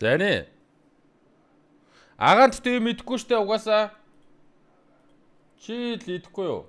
За нэ. Агаант тэ мэдгүй штэ угаасаа. Чи л идэхгүй юу?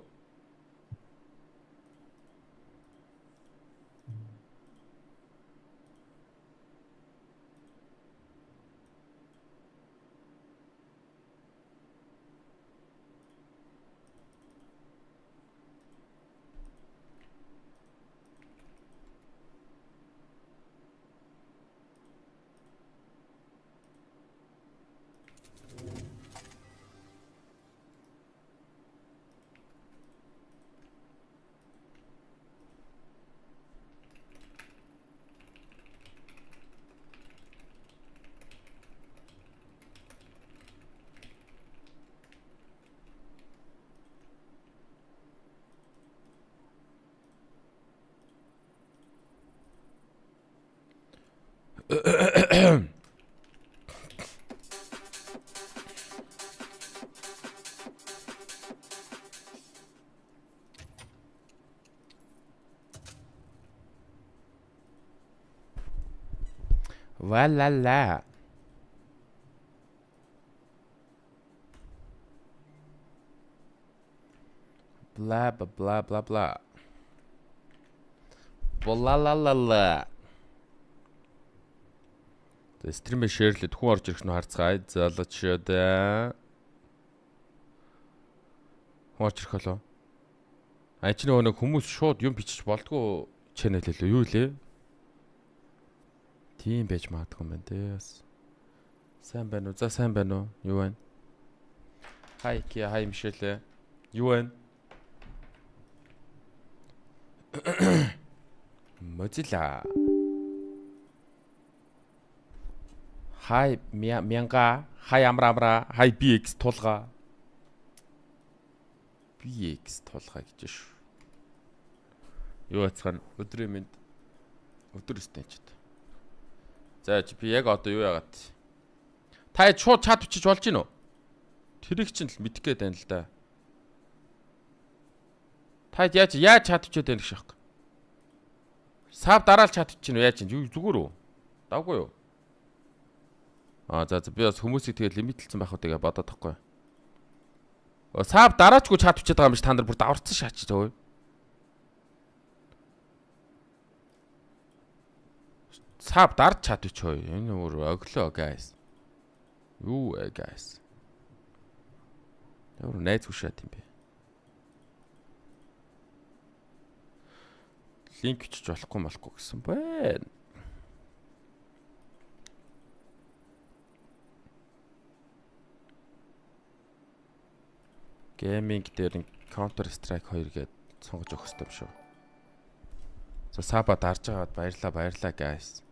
Валала. Бла бла бла бла. Болалалала. Тэ стримээ шеэрлээд хүн орж ирэх нь харцгаая. Залуучдаа. Хүн орж ирэх болоо. А чи нэг хүмүүс шууд юм бичиж болдгоо чанел хэлээ юу лээ? Тийм байж магадгүй юм байна те. Сайн байна уу? За сайн байна уу? Юу байна? Хай ки хай Мишель. Юу байна? Mozilla. Хай мянга, хай амраамра, хай BX тулга. BX тулга гэж шүү. Юу яцхан өдрийн минь өдөр стенчд. За чи би яг одоо юу яагаад? Та шууд чат бичиж болж гин үү? Тэрийг чинь л мэдэх гээд байна л да. Та яаж чат бичээд байна гэх шахах. Сав дараал чат чинь яаж чинь зүгээр үү? Давгүй юу? За би бас хүмүүсийг тэгээ лимитлсэн байх уу тэгээ бодоод тахгүй. Сав дараачгүй чат бичээд байгаа юм биш та нар бүр даварцсан шаач төө. Сав дарж чат бичөө. Энэ өөр өглөө guys. Юу guys. Өөр найз хүшээд юм бэ. Линк бичиж болохгүй гэсэн байна. Гейминг дээр Counter Strike 2 гээд сонгож өгөх хэрэгтэй юм шүү. За саба дарж байгаад баярлаа guys.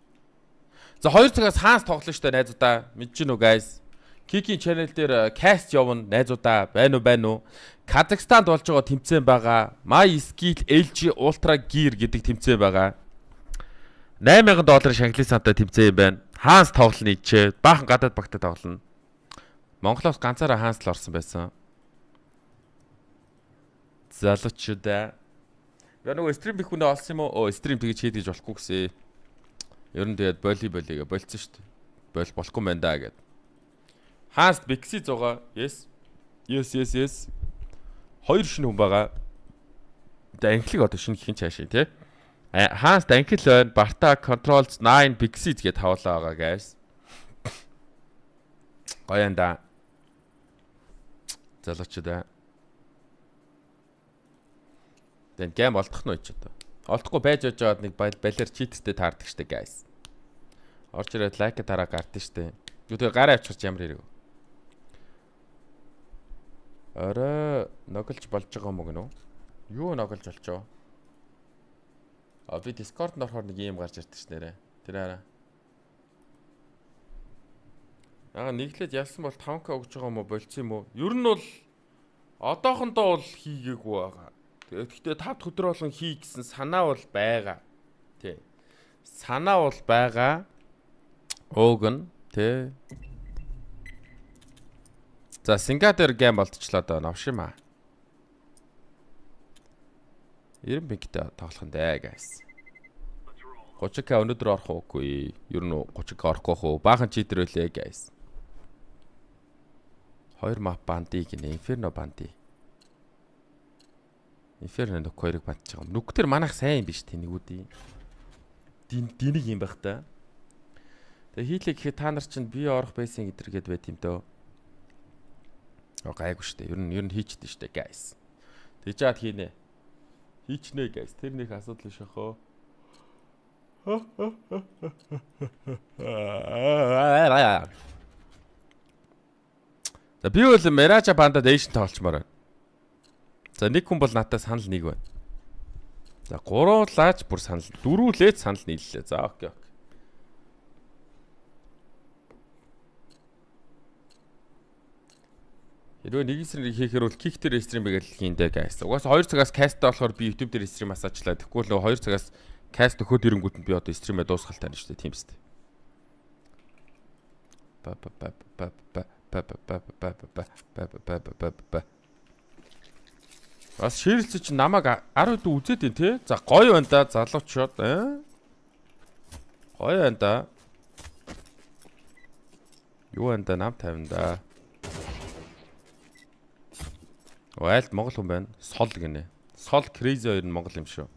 За 2 цагаас хаанс тоглоно штэ найзуудаа. Мэдэж гинүү guys. Кикийн channel дээр cast явна найзуудаа байна уу? Казахстанд болж байгаа тэмцээн байгаа. My Skill LG Ultra Gear гэдэг тэмцээн байгаа. $8,000 Шанхлын сантай тэмцээн байна. Хаанс тоглоно ичээ. Баахан гадаад багтаа тоглоно. Монголоос ганцаараа хаанс л орсон байсан. Залуучдаа. Яг нөгөө стрим бих хүнээ олсон юм уу? Стрим тэгж хийж болохгүй гэсэн. Ер нь тэгээд волейболыг болцсон шүү дээ. Болохгүй мэн даа гэд. Хаанс Бикси 100. Yes. Хоёр шинэ хүн байгаа. Анхлыг одоо шинэ хин чаашаа тий. Хаанс анхил байна. Barta Controls 9 Bixi гэдээ тавуулаа байгаа guys. Гоёнда. Залуучдаа. Тэн гейм олдох нь ч одоо. Олдохгүй байж жаад нэг балер читтэй таардаг штэ guys. Орж ирээд лайк тараа гардыг штэ. Юу тэгээ гараа авчирч ямар хэрэг. Орой ноголж болж байгаа юм уу гэнэ үү? Юу ноголж болчоо? Би Discord-д орохоор нэг юм гарч ирдэг ш нэрэ. Тэр араа. Нэглээд ялсан бол 5k өгж байгаа юм уу болцсон юм уу? Ер нь бол одоохондоо бол хийгээгүй байгаа. Тэгэхдээ 5 дахь өдөр болгон хий гэсэн санаа бол байгаа. Тий. Санаа бол байгаа. Уугн тий. За Сингапур гейм болтчлоо доо новшимаа. 90 бинктэй тоглох нь дээ guys. 30k өнөөдөр орох уугүй. Ер нь 30k орохгүй хөө. Баахан читер байлээ guys. 2 map банди гинэ. Inferno банди. Inferno нөх хоёрыг бадж байгаа юм. Нүк тэр манайх сайн юм биш тэнэгүүдийн. Динийг юм байх та. Тэгээ хийлээ гэхэд та нар чинь би орох байсан гэдэргээд байт юм дөө. Гайгүй штэ. Ер нь хийчихдээ штэ guys. Тэгж яад хийнэ. Хийчнэ guys. Тэр нэг асуудал биш ахөө. За би бол Mirage бандад Asian тоглолчмоор байна. За нэг хүн бол надад санал нэг байна. За гуруулаач бүр санал дөрвүүлээд санал нийллээ. За окей. Хэрвээ нэг эсрэг хийхээр бол kick дээр стрим байгаад хийндэ guys. Угаасаа 2 цагаас касттай болохоор би YouTube дээр стрим асаачлаа. Тэгэхгүй л 2 цагаас каст өгөхөд ирэнгүүт нь би одоо стримээ дуусгал тань шүү дээ. Тийм шүү дээ. Бас ширэлцээ чи намайг 10 өдөр үзээд байна те. За гоё байна да залуучууд. Гоё байна да. Юу байна да нам 50 да. Айлт Монгол хүн байна. Сол гинэ. Сол Crazy 2 нь Монгол юм шүү.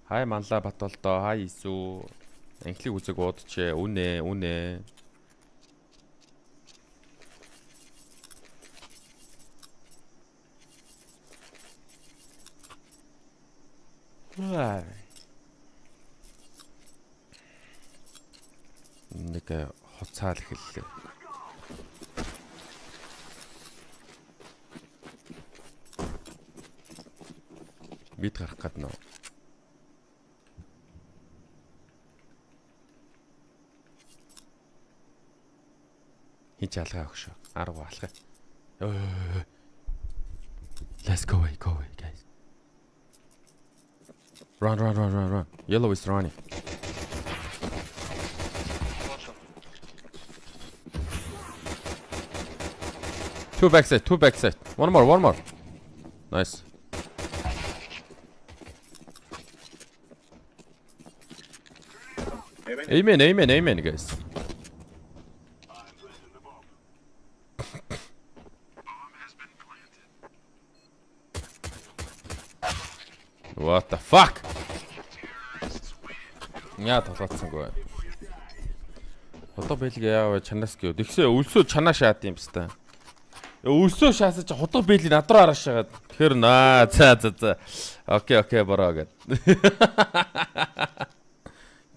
Хай манлаа Батболдоо. Хай Исүү. Анхлыг үзэг уудчээ. Үнэ. Нэг хоцаал эхэллээ. Бид гарах гэдэг нөө. Хич алгаа өгшөө. 10 алгаа. Let's go away guys. Run. Yellow is running. Two backside. One more. Nice. Amen, guys. What the fuck? Яа толгоцсонгүй. Хотоо бэлгээ яаваа чанаас гэв. Тэгсээ өлсөө чанаа шаад юм хэвээр. Өлсөө шаасаж хотоо бэлийг над руу хараш шагаад. Тэгэхээр за. Окей бороо гэд.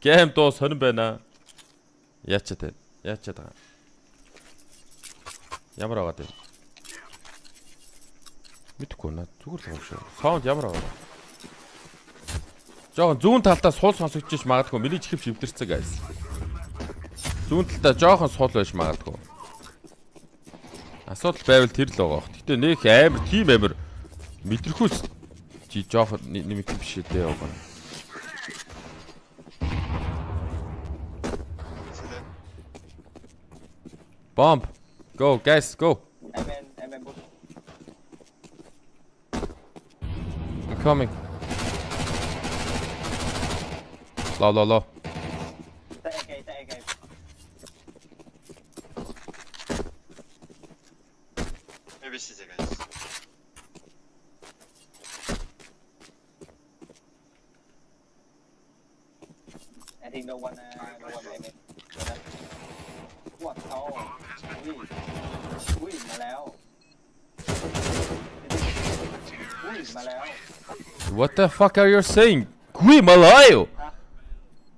Гэм доо сонирн байна. Яачаад байгаа. Ямар байгаа дээ? Мэдхгүй наа зүгээр л юм шүү. Саунд ямар байгаа? Жохон зүүн талдаа суул сонсогдчих магадгүй. Миний чихв шивдэрцэг guys. Зүүн талдаа жохон суул байж магадгүй. Асуудал байвал тэр л байгаа. Гэтэ нэг амар мэдрэхүүс чи жохон нэмэх биш дээ яваа. Bomb. Go guys, go. I'm coming. Low. Maybe she's a guys. I think no one aiming. What? Ui, mà léo. What the fuck are you saying? Gui Malayo.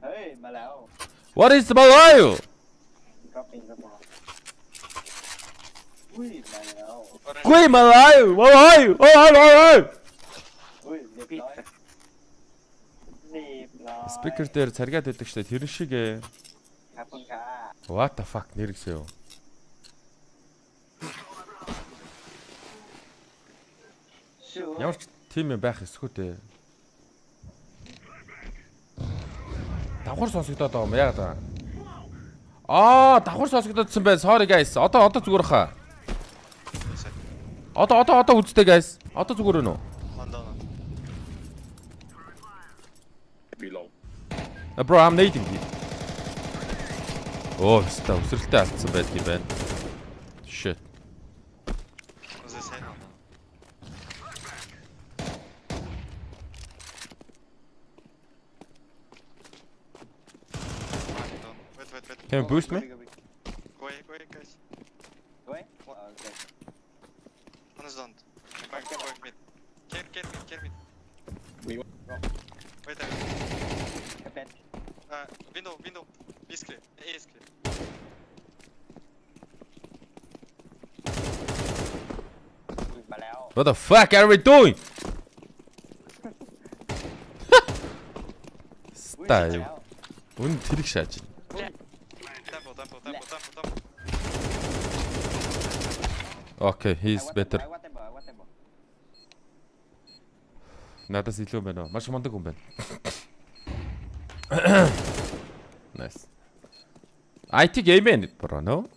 Hey, Malayo. What is Malayo? Dropping the ball. Ui, Malayo. Gui Malayo. Malayo. Oh. Ui, liệp nói. Speaker дээр царгаад байдаг штэ тэр шиг ээ. Хапун ка. What the fuck нэргсэв. Ямар ч тим юм байх эсэхүү дээ. Давхар сонсогдоод байгаа юм яагаад байгаа? Давхар сонсогдоодсан байна. Sorry guys. Одоо зүгээр хаа. Одоо үзтээ guys. Одоо зүгээр өнөө. low. Bro, I'm nading you. Оо, өстой өсрэлтэй алдсан байдаг юм байна. Shit. Was this head? Wait. Can you boost me? Go away, guys. Go away? Oh, okay. One is down. Going mid. Get mid. We Wait, Captain. window. B is clear. A is clear. Ui, mà léo. What the fuck are we doing? Ui, mà Style. léo. Үн тэрэг шааж байна. Tempo. Okay, he's I want better. tempo. Надаас илүү байна уу? Маш мундаг хүн байна. Nice. I think amen, bro, no?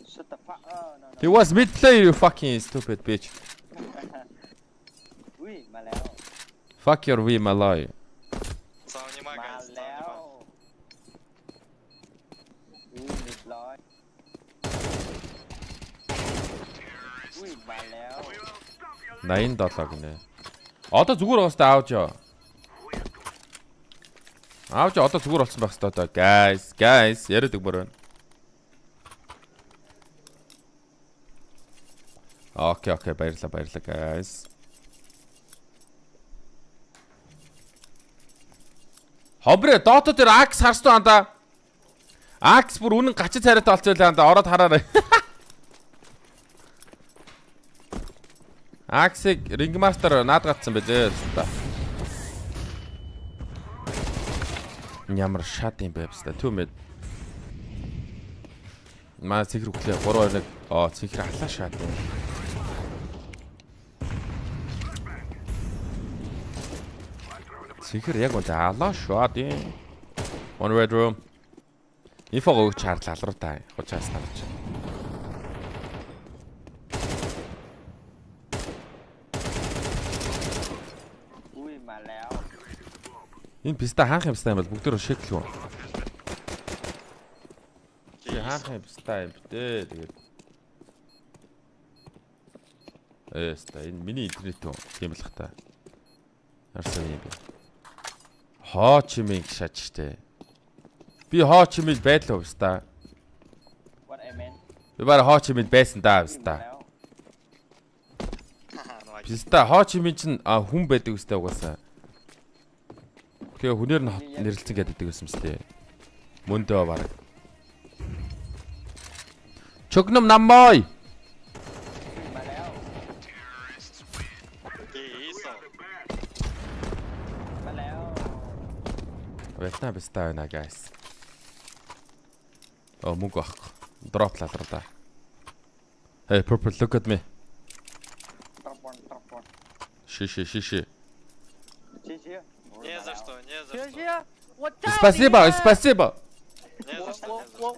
Shut the fuck. Oh, no. He was mid player, you fucking stupid bitch. Ui, mà léo. Fuck your we Malay. Занимай, Mà guys. léo. Ui, mịt lòi. Ui, mà léo. 87 гинэ. Одоо зүгээр уустай аавж яа. Аавж одоо зүгээр болсон байх хэрэгтэй одоо. Guys, яриад өгмөр байна. Okay, баярлалаа guys. Хобрэ Dota дээр Axe харстуу анда. Axe бүр үнэн гачид царайтай болчихлоо анда. Ороод хараарай. Axe-ыг Ringmaster наад гатсан байлээ. Ямар шат юм бэ хэвчээ. Түмэд. Маа цэгэр өглөө 3-2 цэгэр халаа шат юм. Цэгэр яг үнэ алаа шат юм. One red room. Инфого өгч харлаа руу та. Хучаас тавч. Ui, mà léo. Энэ писта хаах юм ста юм бол бүгдөө шеклүү. Чи хаах юм ста юм бтэ тэгээд. Ста энэ миний интернет үү тийм л хта. Харсан юм бэ. Хоо чимиг шаж штэ. Би хоо чимиг байдлаа ста. What I meant. Би бара хоо чимиг байсан даа Ui, mà ста. léo. No, I Писта хоо чимиг чинь хүн байдаг үстэй угаасаа. Тэгээ хүнээр нь нэрлэлцэн гэдэг байсан мэт. Мөндөө баг. Чогном наммой. Ui, mà léo. Mà léo. Вьетнам писта байна guys. Мөнгө авах. Дроп лалраа да. Hey purple look at me. Drop one. Шиши. Chia. Не за что.学学，我找你 Спасибо.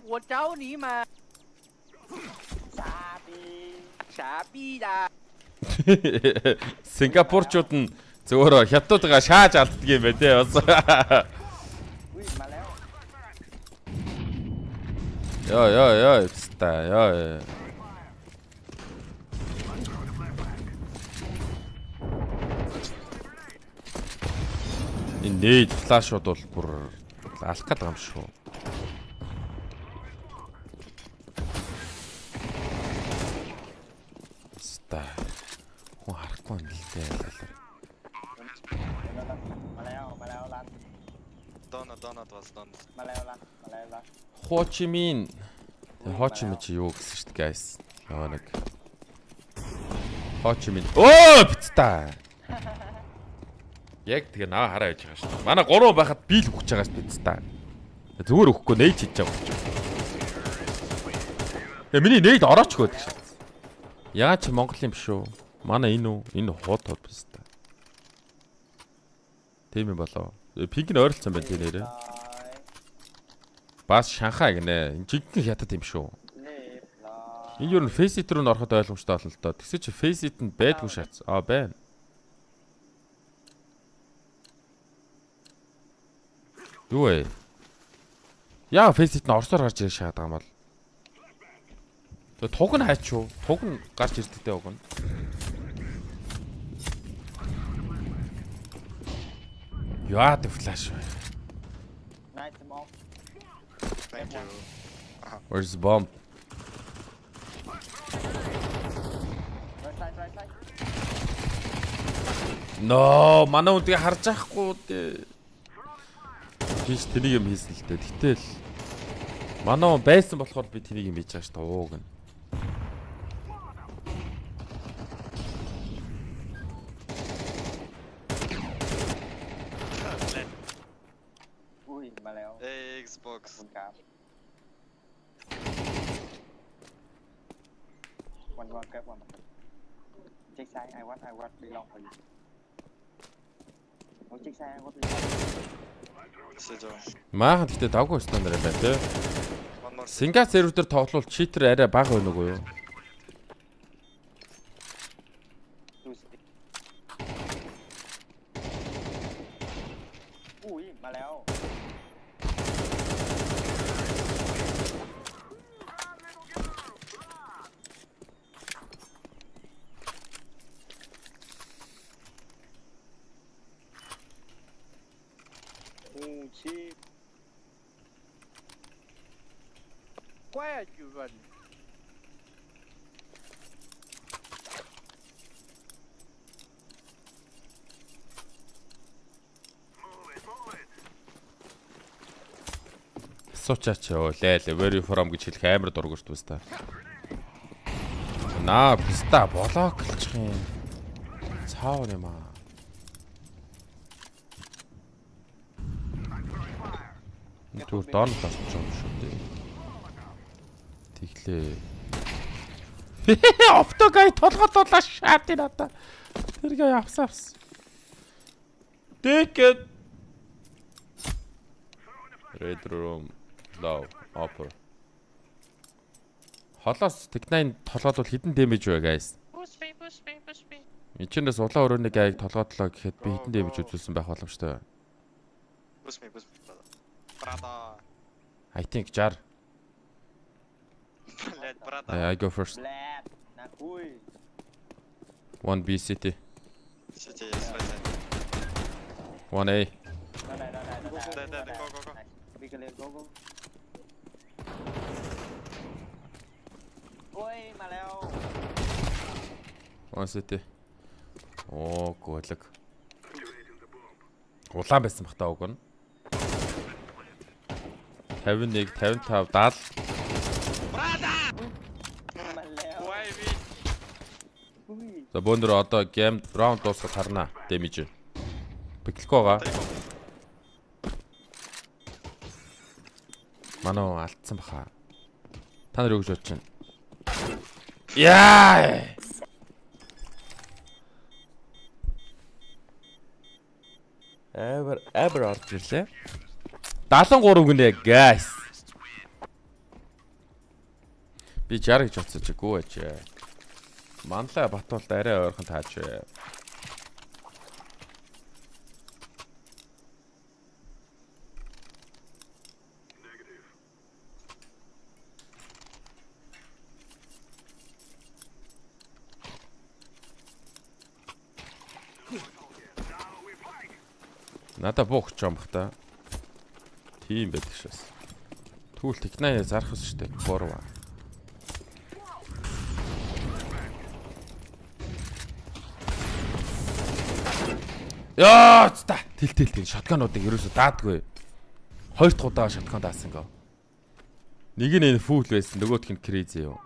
我找你嘛， 傻逼的。 Сингапурчууд нь зөвөрөө хятадуудаа шааж алддаг юм байна те бас. Ui, mà léo. Ёо, писта. Ёо. Энэ нээд флашууд бол бүр алах гээд байгаа юм шүү. Ста. Хүн харахгүй юм л дээ. Mà léo lan. Donut was done. Mà léo lan. Хочимин. Хочимин чи юу гэсэн шүү дээ guys. Яваа нэг. Хочимин. Оо битта. Яг тэгээ наваа хараа яж байгаа шүү дээ. Манай 3 байхад би л өгч байгаа шүү дээ битта. Зүгээр өгөхгүй нээж хийж байгаа юм. Тэгээ миний нээд орооч гэдэг шүү. Яа чи Монгол юм биш үү? Манай энэ үү? Энэ хот битта. Тийм юм болоо. Пинк нь ойролцсон байна тий нэрээ. Бас Шанхай гинэ. Энэ жигхэн хятад юм шүү. Энэ юу н Faceit руу н ороход ойлгомжтой болно л доо. Тэгсээ чи Faceit нь байдгүй шатс. Байна. Юу вэ? Яа фейсит нь орсоор гарч ирэх шахаад байгаа юм бол. Тэгээ туг нь хайчуу. Туг нь гарч ирдэгтэй уг нь. Яа дэ флаш вэ? Nice smoke. Thank you. Where's the bomb? Right side. No, манай үндгээ харж байхгүй дээ. Тийш тэнийг юм хийсэн л дээ. Гэтэл манай хүн байсан болохоор би тэнийг юм хийж байгаа ш та ууг нь. Ui, mà leo. Xbox. One cam. One cap one. Check side. I want belong for you. Oh, check side. I want belong. Сэжөө. Маахан гэхдээ давгүй стандар юм байна те. One more. Синга сервер дээр тоглол читер арай бага байна уу юу? Two stick. Ui, mà leo. Oh, shit. Quiet, you run. Сучаач ёо лээ where you from гэж хэлэх амар дургуурт баста. Наа писта блоклчих юм. Цаав юм аа. Түр дон тасч юм шүү дээ. Тэглээ. Автогай толгодлоо шаат энэ одоо. Тэргээ явсаас. Тэгэд Red room low upper. Холоос Tech9 толгойд бол хідэн дэмэж вэ guys? Push me. Эчнээс улаан өрөөний гайг толгойдлоо гэхэд би хідэн дэмэж үзүүлсэн байх боломжтой. Push me. Brother. I think jar. Блядь, brother. I go first. Blad. Nè, ui. One B city. City is right side. One A. Đó này. Đây, go. Big lên, go. Ui, mà leo. One city. Оо гүйлэг. Улаан байсан бах таа уг нь. 51 55 70. Mà leo. Why we? Ui. За бөөндөр одоо гейм раунд дуусах харна дэмэж. Биклэхгүй байгаа. Манаа алдсан баха. Та нар юу гэж бодож байна? Яа! Ever орж ирлээ. 73 гинэ guys. Би 60 гэж бодсон чи гүү аж. Манлаа Батуулд арай ойрхон тааж. Надаа буух ч юм бах та. Тийм байдаг шээс. Түүл Tech9 зарах ус штэ. Борва. Яа, та тэл шотгануудыг ерөөсө даадгүй. Хоёр дахь удаа шотган даасан гоо. Нэг нь энэ фул байсан, нөгөөх нь crazy юу.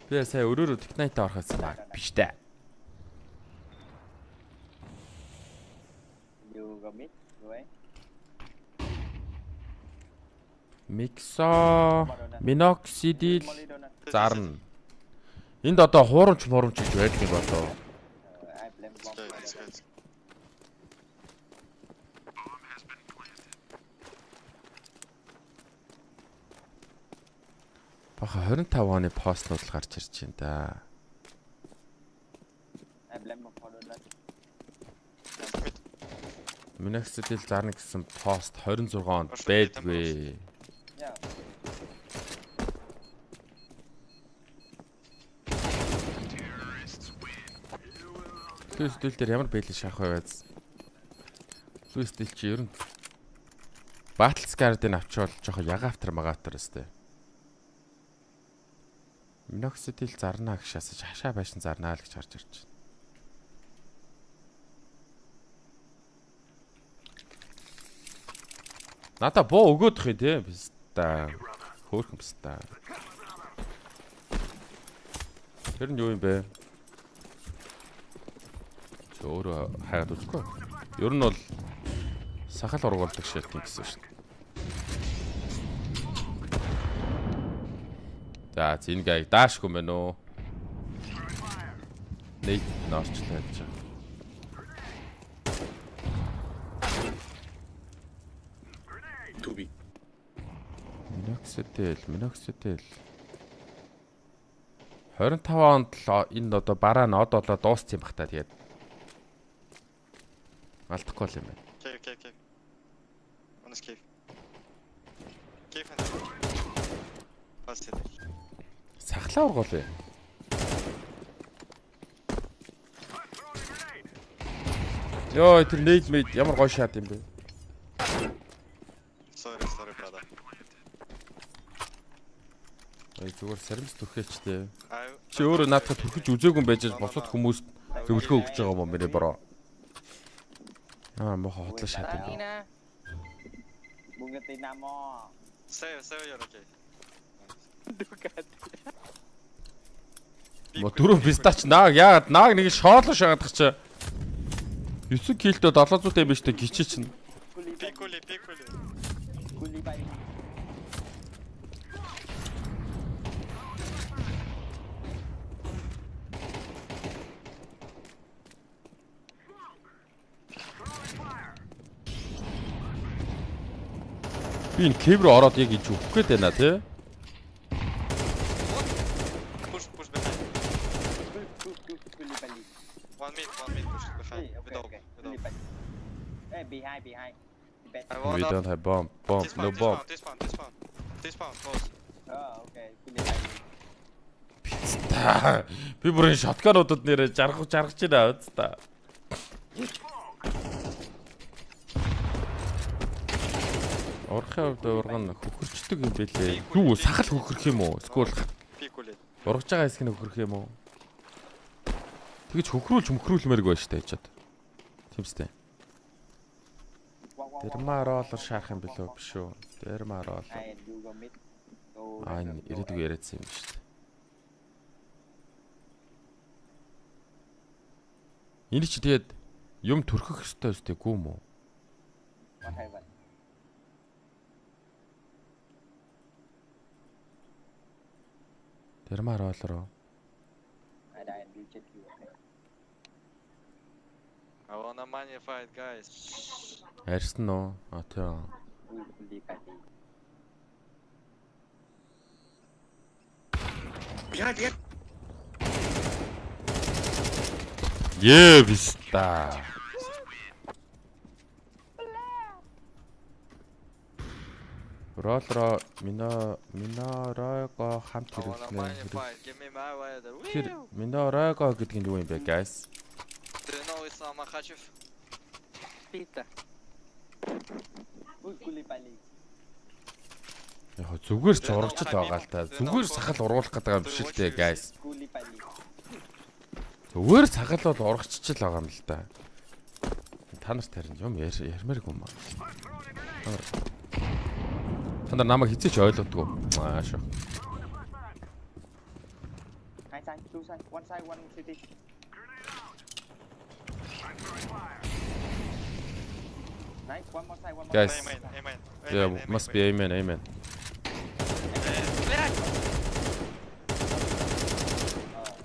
Би сая өрөөрөө Tech9-тай орохоос биш дээ. You go mid, rồi. Mixo, Minoxidil Molly donut. зарна. Энд одоо хуурамч гэж байдаг юм болоо. I blame bomb. Let's go. Баха 25 оны постнууд л гарч ирж байна да. I blame bomb for donut. Minoxidil зарна гэсэн пост 26 онд байдгүй. Yeah. Лүстил дээр ямар бэлэн шахах вэ гэж. Лүстил чи ер нь Battle Scar-ыг авчвал жоохон ягаавтар магаавтар өстэй. Minoxidil зарна гэж шасаж хашаа байшин зарнаа л гэж харж ирж байна. Надаа боо өгөөдөх юм тий. Биста. Хөөхөн биста. Тэр нь юу юм бэ? Өөрөө хайгаад үзэхгүй. Ер нь бол сахал ургуулдаг шилтэн гэсэн шүү дээ. За зингээ даашгүй мэн үү? Нэг норчлаа гэж. Туби. Minoxidil. 25 онд л энэ одоо бараа нь од болоо дууссан юм бах та тэгээд. Алдахгүй л юм байна. Cave. On this cave. Cave and last hit. Сахлаа ургуулъя. Йоо тэр нейд мэд ямар гоё шат юм бэ? Sorry brother. Ой зүгээр саримс түрхээч тээ. I Чи өөрөө наадхад түрхэж үзээгүй юм байж босод хүмүүст зөвлөгөө өгч байгаа юм уу миний бороо? Мохо хотлоо шат юм бэ? Bugatti Namo. save you're okay. Мо дөрөв пистач яагаад нааг нэг шоолоо шагаадах чи 9 килдөө 700 юм биш үү гिचээ чинь. Piccoli. Kuli Bali. Би энэ кэв рүү ороод яг иж өгөх гээд байна тий. Push behind. Kuli Bali. One mid push behind. Okay. Without. Kuli Bali. Hey, behind. Bed. I We want don't up. have bomb. No bomb. This spawn, close. Oh, okay. Kuli Bali. Писта. Би бүрэн шоткануудад нэрэ жаргаж байна үст та. Урахын хувьд урган хөхөрчдөг юм бэлээ. Юу сахал хөхөрөх юм уу? Эсвэл Piccoli. ургаж байгаа хэсэг нь хөхөрөх юм уу? Тэгэж хөхрүүлмээрг байж та ячаад. Тимстэй. Дермаролор шаах юм бэлөө биш үү? Дермарол. And you go mid. Go. Энэ ирээдүг яриадсан юм шүү дээ. Энэ чи тэгээд юм төрхөх ёстой үстэй гүм үү? What happened? Дермаролор. I died and reject you. Okay. I wanna money fight, guys. Арьсан уу? Тийм. Kuli Bali. Behind. Биста. Ролро миноройго хамт I wanna money хэрэглэнэ. fight. Give me my way. Тэр миноройго гэдэг нь юу юм бэ, guys? Do you know Islam Makhachev? Pita. Kuli Bali. Яг зүгээр ч урагчл байгаа л та. Зүгээр сахал ургуулах гэдэг юм биш л дээ, guys. Kuli Bali. Зүгээр сахал бол урагччил байгаа юм л та. Та нарт харин юм ярмааргүй юм аа. Та нар намайг хизээч ойлгодгүй. Шүү. Hai side, two side, one side, one city. Nice, one more side, one more Guys. side. Amen. Yeah, must be amen.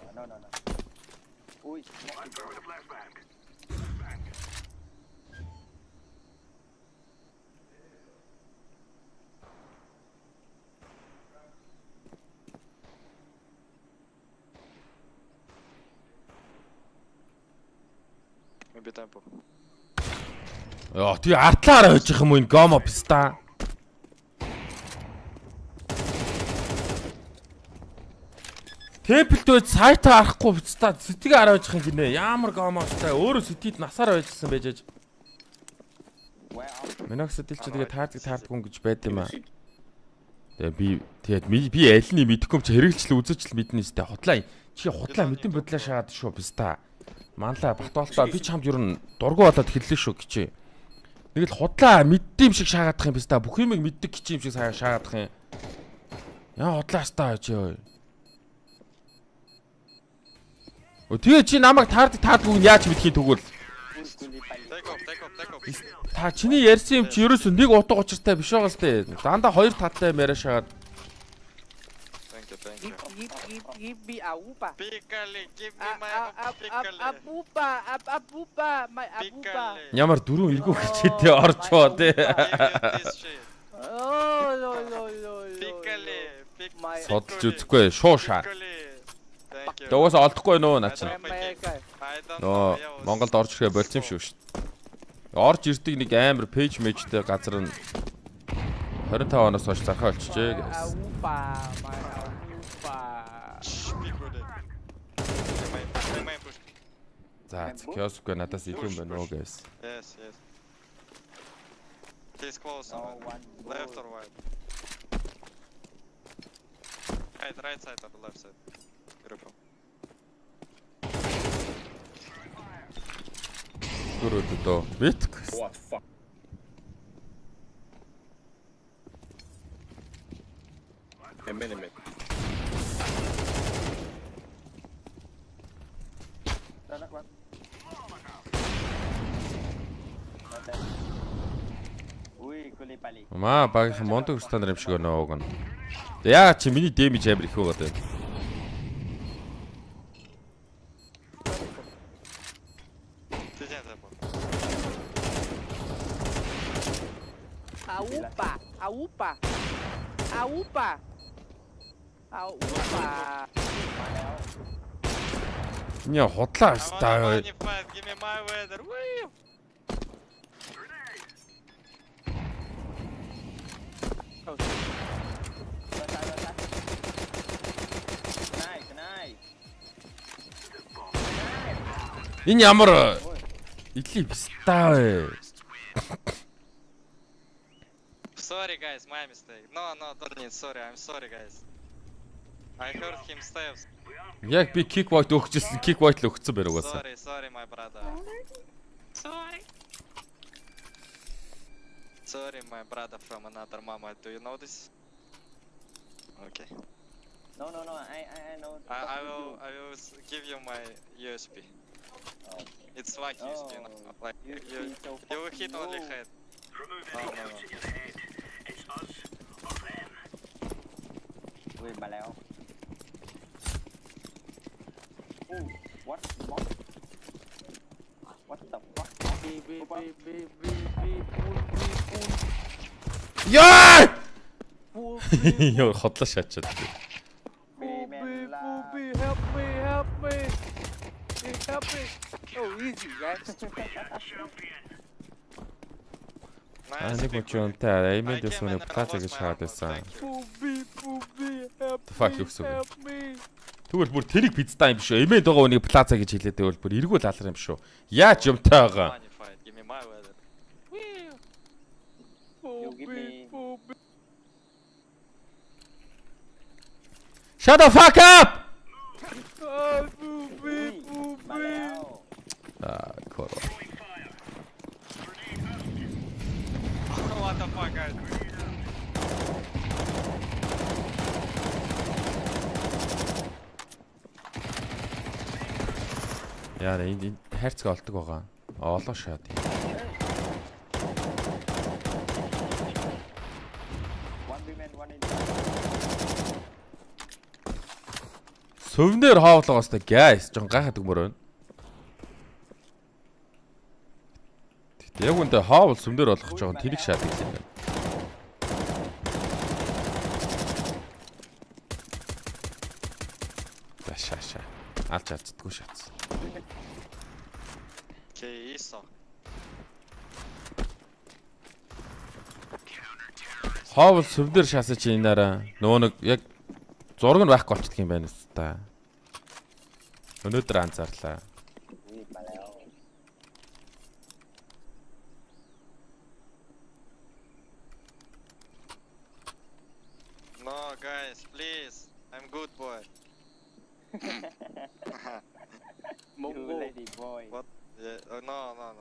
No. Ui, Maybe tempo. Яа, тий артлаараа хойж их юм уу энэ гомо писта. Темплд байж сайтаа арахгүй писта. Сэтгээ хараад их юм гинэ. Ямар гомоостай өөрөө сэтгийд насаар байжсан байж аж. Where are Минокс дил чи тэгээ таардаг хүн гэж байд юм аа. Тэгээд би аль нь мэдэхгүй юм чи хэрэгжил үзэж л мэднэ сте хутлаа. Чи хутлаа мэдэн бодлоо шаагаад шүү писта. Манлаа батуултаа би ч хамт юу н дургу болоод хэллээ шүү гिचээ. Нэг л худлаа мэддэм шиг шаагаадах юм писта. Бүх юмыг мэддэг гिचээ юм шиг шаагаадах юм. Яа худлаастаа очоо. Тэгээ чи намайг таадгүй нь яаж мэдхийн тэгвэл Take off. та чиний ярьсан юм чи ерөөсөө нэг утга учиртай биш байгаа л дээ. Дандаа хоёр таттай яриа шагаад. Thank you. Give me a upa. Piccoli, give me my piccoli. Abupa, my abupa. Piccoli. Ямар дөрөв эргүү хичээдээ орчоо тий. Give you this shit. Oh, no. Piccoli. My Содолж үзэхгүй шуу шаа. Piccoli. Thank you. Дөөс олдохгүй нөө наа чи. I don't Нөө know. Монголд орж ирэхэ болцсон юм шүү дээ. Орж ирдэг нэг амар пэйж мэйжтэй газар нь 25 оноос хойш зархаа олчихжээ гэсэн. abupa, my abupa. Shh, Piccoli. My push. За киоск надаас илүү юм байна уу гэсэн. Yes. He's close. no one? Left or right? Right side or left side? Beautiful. Гөрөөдөө битк. What the fuck? A minute. Not one. Ui, Kulipali. Маа багийнхан мондог стандар юм шиг өнөө уг нь. Яа чи миний дэмэж амар их байгаа даа. Aupa. Ня худлаа стаа. Give me my weather. Woo! Oh shit. Nice. Энэ ямар идлий пистаа вэ? Sorry guys, my mistake. No, don't need sorry. I'm sorry guys. I heard him steps. Яг би кик вайт өгчсэн, кик вайт л өгцсөн байр угаасаа. Sorry, my brother. Sorry, my brother from another mama. Do you know this? Okay. No. I know. I will give you my USB. Oh. It's like USB, you know. Like you will hit only head. No. Ui, mà leo. What? What the fuck? Яа! Яа хотлоо шаачаад. Help me. Oh, easy, guys. Nice. Нэг мөчөнтэй аймэд өсмөний плаза гэж хаад байсан. Fuck юксоо. Тэгвэл бүр тэрийг пиццаа юм биш үү? Эмээд байгаа үнийг плаза гэж хэлээд байвал бүр эргүүл алар юм шүү. Яаж юмтай байгаа? Money fight. Give me my weather. You give me. Shut the fuck up! Ui, mà leo. Аа, коро. What the fuck, guys? Яа, энэ хайрцаг олдог байгаа. Олоо шаад. One woman, one in. Сувнэр хоолоогоостой guys, жон гайхаад өгмөр байна. Яг үндэ хоол сүмдэр болгох жоохон тэрэг шаадаг юм байна. Шаа. Алж чаддгүй шаац. Okay, ISO. Хоол сүвдэр шасаж инаараа нөгөө нэг яг зураг нь байхгүй болчихдаг юм байна үст та. Өнөөдөр анзаарлаа. Ui mà leo. No, guys, please. I'm good boy. You lady boy. What? Yeah, no.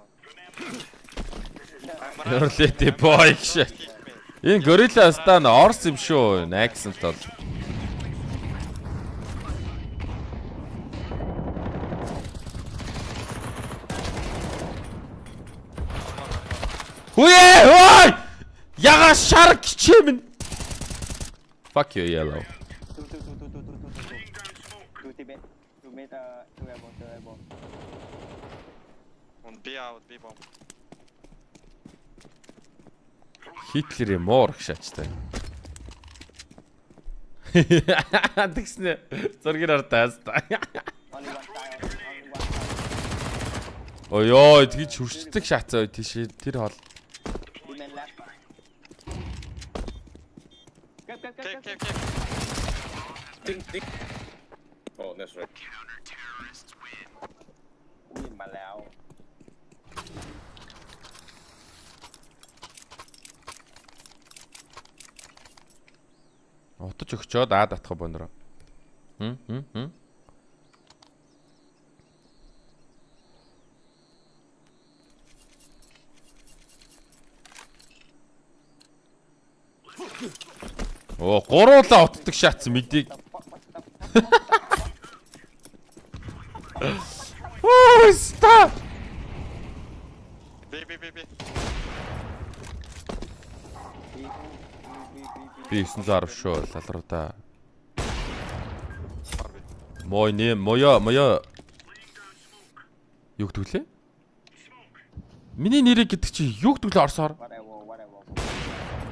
Your lady boy гэж. Энэ горилла стан орс юм шүү. Accent бол. Үе! Ой! Яга шар гिचэмэн. Fuck you yellow. Two Tibet. 2 meter. 2 airborne. 2 airborne. On B out, B bomb. Хитлерийн муур гшаачтай. Тэгснэ зургийг артаастаа. Only one side. Only one side. Ой тэгж хүрчдэг шаацаа тийш тэр хол. Remain left. Kick. Ding, ding. Oh, that's right. Ui mà leo. Утаж өгчөөд аад атах бондроо. Хм. Оо, гуруулаа утдаг шатсан мэдийг. Оо, ста. B. B. Би 910 шүү лалруудаа. Моё. Юу гэдгэлээ? Миний нэрийг гэдэг чи юу гэдгэлээ орсоор? Whatever.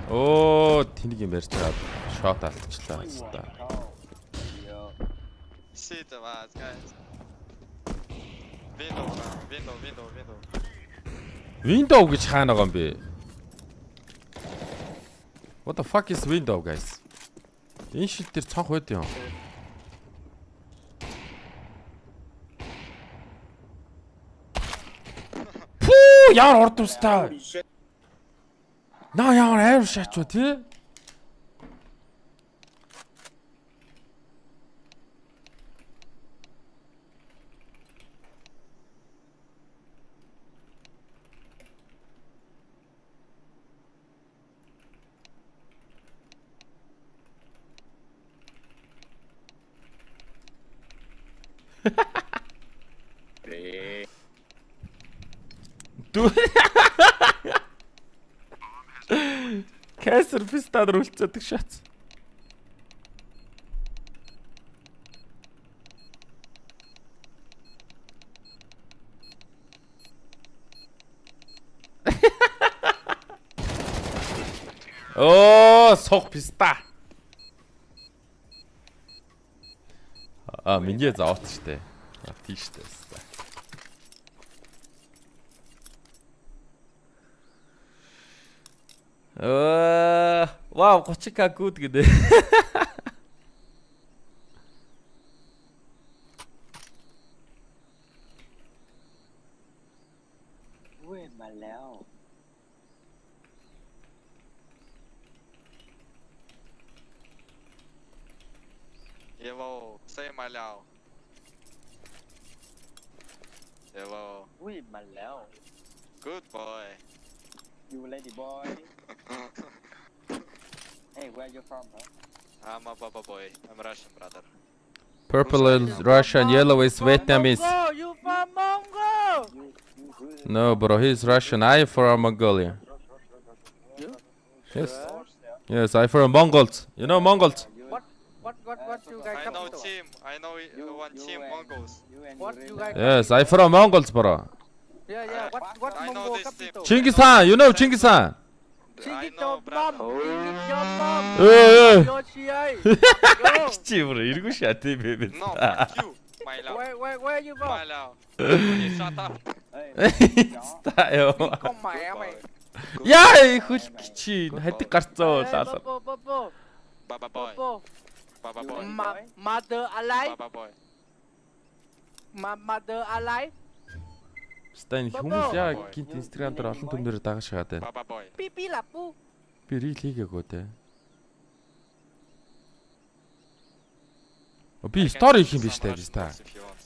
Оо, тэнийг юм ярьж байгаа. Шот алдчихлаа хэвээр. Oh. Yo. See the vas, guys. Window. Window гэж хаана байгаа юм бэ? What the fuck is window, guys? Энэ шил дээр цонх байд юм. Пүү, яар орд устаа. Holy shit. Наа ямар айр шаачуу тий? Eh. Кайсер пистадр үлцэдэг шац. Оо, сох писта. Миний заавт штэ. Тийштэй. Вау, 30k good гэдэг. Ui mà leo. Yellow, say my Lao. Yellow, Ui mà leo. good boy. You lady boy. Hey, where you from, huh? I'm a Baba boy. I'm Russian, brother. Purple is Russian, yellow is Vietnamese. Mongo, you from Mongo? You good? No, bro, he's Russian. I from Mongolia. Yes. Yes, I from Mongols. You know Mongols? What you guys I come know to? team. I know one team, Mongols. You and What you you really- guys- Yes, I from Mongols, bro. Yeah. What I know Mongo this team. capital? Chinggis Khan, you know Chinggis Khan? I Chingis know, your brother. mom. Chingis your mom. Hey. Yo. Чи бро, эргүү шатээ бэбэ. No, fuck you, my Lao. Where you My from? Lao. Okay, shut up. Hey, chó. Та ёо. Con mẹ mày. Яа хөлч хадаг гарцаа лаалаа. Bobo. Baba boy. Bobo. Baba boy. Mother alive. Baba boy. Mother alive. Стань хүмүүс яа гинт инстаграм дээр олон түмнээр дагаж шагаад байна. Baba boy. Pipi lapu. Би рил хийгээгүй те. Би стори хийх юм биш те биш та. If you want.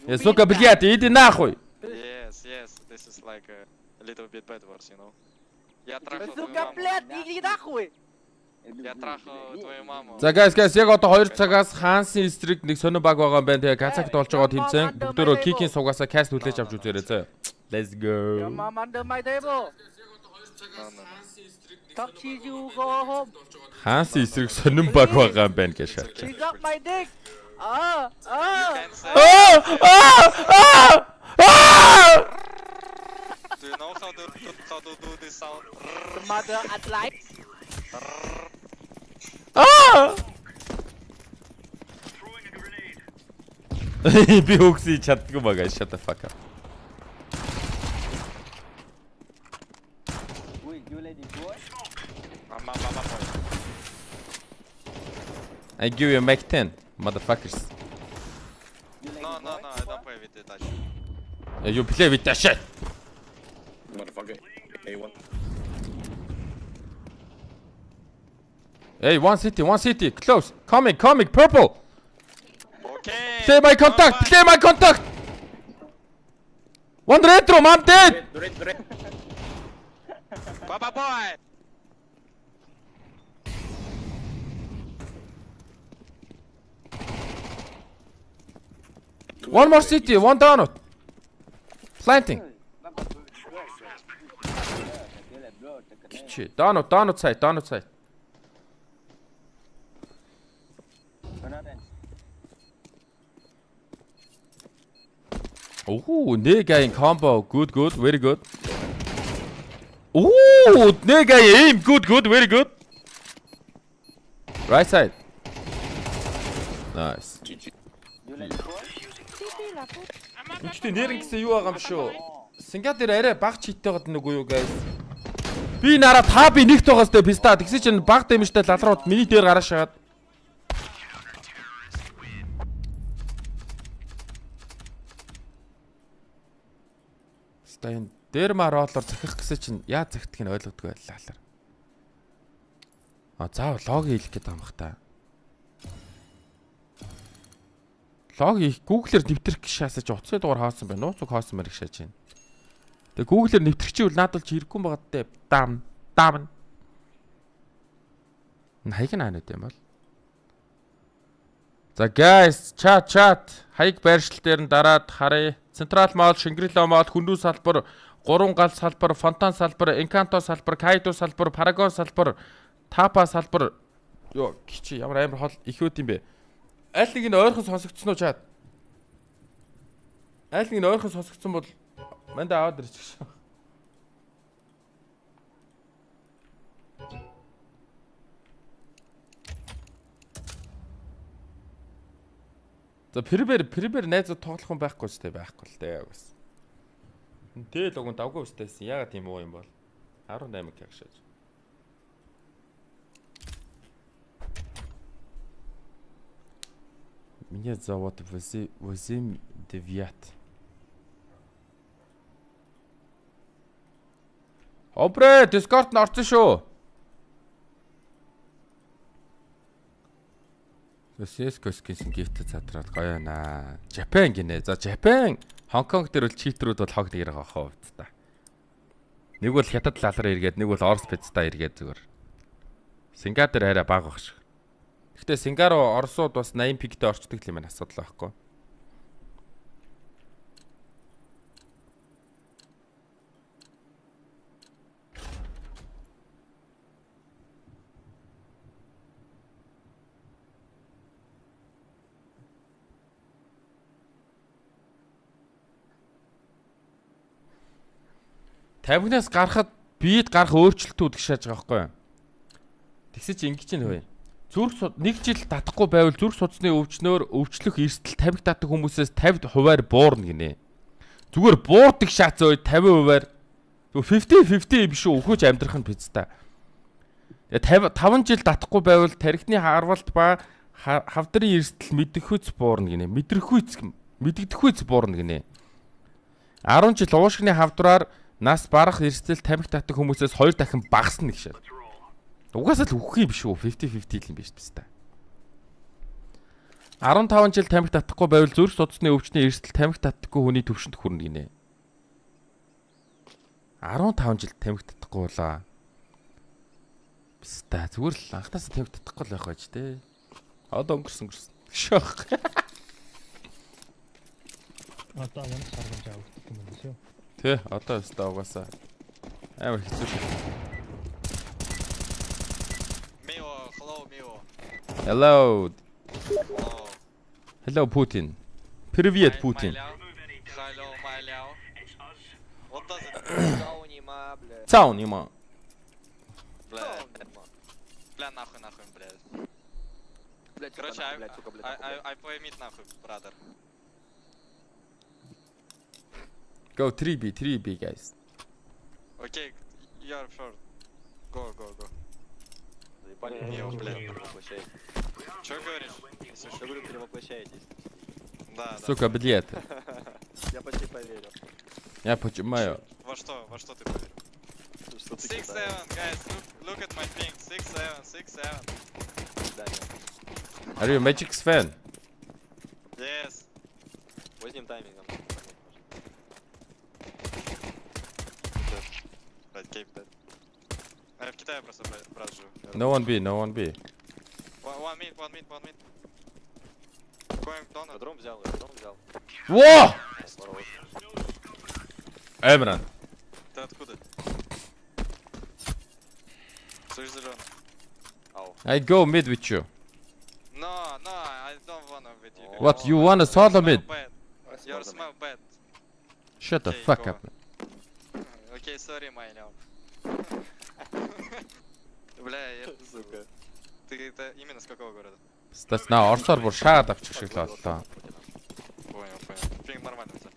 Я сука, блядь, иди нахуй. Yes, this is like a little bit bad words, you know. Я трахал твою Сука, маму. блядь, иди нахуй. Я трахал твою маму. За guys яг одоо 2 цагаас Хансын стриг нэг сонир баг байгаа юм байна. Тэгээ Казакт болж байгаа тэмцээн. Бүгдөө кикийн сугаасаа каст хүлээж авч үзээрэй зөө. Let's Your go. mom under my table. No. Talk to you, go home. Хансын стриг сонир баг байгаа юм байна гэж шаарч. She got my dick. Can't say. Do you know how to do this sound? Mother alive. Би хөөксий чаддгүй байгаа. Shut the fuck up. Ui, you lady boy. Baba boy. I give you a Mac 10, motherfuckers. You lady No, boy. I don't play with it. You play with that shit. Motherfucker. A1. Hey, one city, close. Coming, purple. Okay. Play my contact. One retro, mom dead. Red. Baba boy. One more city, one down. Planting. Shit, down outside. Oh, nigga in combo. Good, very good. Oh, nigga aim. Good, very good. Right side. Nice. GG. You lady boy. Ինչтэй нэрэн гэсэн юу байгаа юм шүү. Сингапур арай баг чийтэйгээд нүггүй юу guys. Би нараа та би нэгт байгаа сте писта. Тэгсэн чинь баг дэмжтэй лалрууд миний дээр гараа шагаад. Стайн дээр маролоор захих гэсэн чинь яа захидгийг нь ойлгодгүй байлаа. Заав лог хийх гээд байгаа юм хта. Лог хийх Google-ээр нэвтрэх гişаасаж утасны дугаар хаасан байна. Нууцуг хаасан мэр гişааж байна. Тэгээ Google-ээр нэвтрчихвэл надад ч хэрэггүй байгаа дэ. Дам. Хаяг наанууд юм бол. За guys, chat хаяг байршил дээр нь дараад харъя. Central Mall, Shangri-La Mall, Хүндүү салбар, 3 гал салбар, Фонтан салбар, Encanto салбар, Kaido салбар, Paragon салбар, Tapa салбар. Йоо, гिच ямар амар хол ихүүд юм бэ? Аль нэг нь ойрхон сонсогдсон уу чад? Аль нэг нь ойрхон сонсогдсон бол манд аваад ирчих шүү. За прибер найзууд тоглох юм байхгүй сте байхгүй л дээ бас. Тэгэл уг нь давгүй өстэйсэн. Яагаад тийм уу юм бол 18 тагшааж. Меня зовут Вазим Девят. Обрэ, Discord-д орсон шүү. CS:GO гэсэн гифт задраад гоё наа. Japan гинэ. За Japan, Хонконг дээр бол читерүүд бол хог дээр байгаа хаа та. Нэг бол хятад лалар эргээд, нэг бол Орос пиццаа эргээд зүгээр. Сингапур дээр арай бага баг шиг. Гэхдээ Сингапур Оросууд бас 80 пиктэй орчдөг юм байна асуудал байхгүй. Тавигнаас гарахад биед гарах өөрчлөлтүүд гişааж байгаа байхгүй юу? Тэгсэж ингэж юм хөөе. Зүрх нэг жил татахгүй байвал зүрх судасны өвчнөөр өвчлөх эрсдэл 50 татдаг хүмүүсээс 50% буурна гинэ. Зүгээр буурдаг шаац ой 50%-аар 50-50 биш үү? Өхөөж амьдрах нь пиццтай. 5 жил татахгүй байвал тархины харвалт ба хавдрын эрсдэл мэддэхүйц буурна гинэ. Мэддэгдэхүйц буурна гинэ. 10 жил уушгины хавдраар нас барах эрсдэл тамхи татдаг хүмүүсээс 2 дахин багасна гэж. Угаасаа л үхэх юм биш үү? 50-50 л юм биш пиццтай. 15 жил тамхи татахгүй байвал зүрх судасны өвчний эрсдэл тамхи татдаггүй хүний төвшөнд хүрнэ гинэ. 15 жил тамхи татахгүй болоо. Пста зүгээр л анхнаасаа тамхи татахгүй л байх байж тээ. Одоо өнгөрсөн. Шох. Одоо ямар саргамж авагдах юм бэ шүү. Тэ одоо өстө угаасаа амар хэцүү шүү. Mio, hello, Mio. Hello. Hello. Hello Putin. Привет Putin. Hello, my Liao. What does it Саунима, блядь. Цаун нема. Бля, нахуй, блядь. Блядь, сука, Короче, нахуй, блядь, сука, блядь, нахуй, блядь. I play mid нахуй, brother. Go 3B guys. Okay, you're short. Go. Заебали, Мио, блядь. перевоплощайтесь. Чё говоришь? Я говорю, перевоплощайтесь. Да. Сука, блядь. Я почти поверил. Я понимаю. Во что ты поверил? Что ты 6-7, кидаешь. guys, look at my ping. 6-7. Да, нет. Are you Magic's fan? Yes. Поздним таймингом. Блядь, кейп dead. Я в Китае просто, брат, живу. No one B. One mid. Going donut. Дрон взял. Во! Здорово. Эмран. Ты откуда? Слышь, зелёный. Ау. I go mid with you. No, I don't wanna with you. guys. What, you wanna solo Smell mid? bad. Your smell bad. Shut the Okay, fuck go. up. Окей, sorry, my love. Бля, Сука. ты это именно с какого города? Стас на орсоор бүр шаад авчих шиг л боллоо. Понял. Пинг нормально, кстати.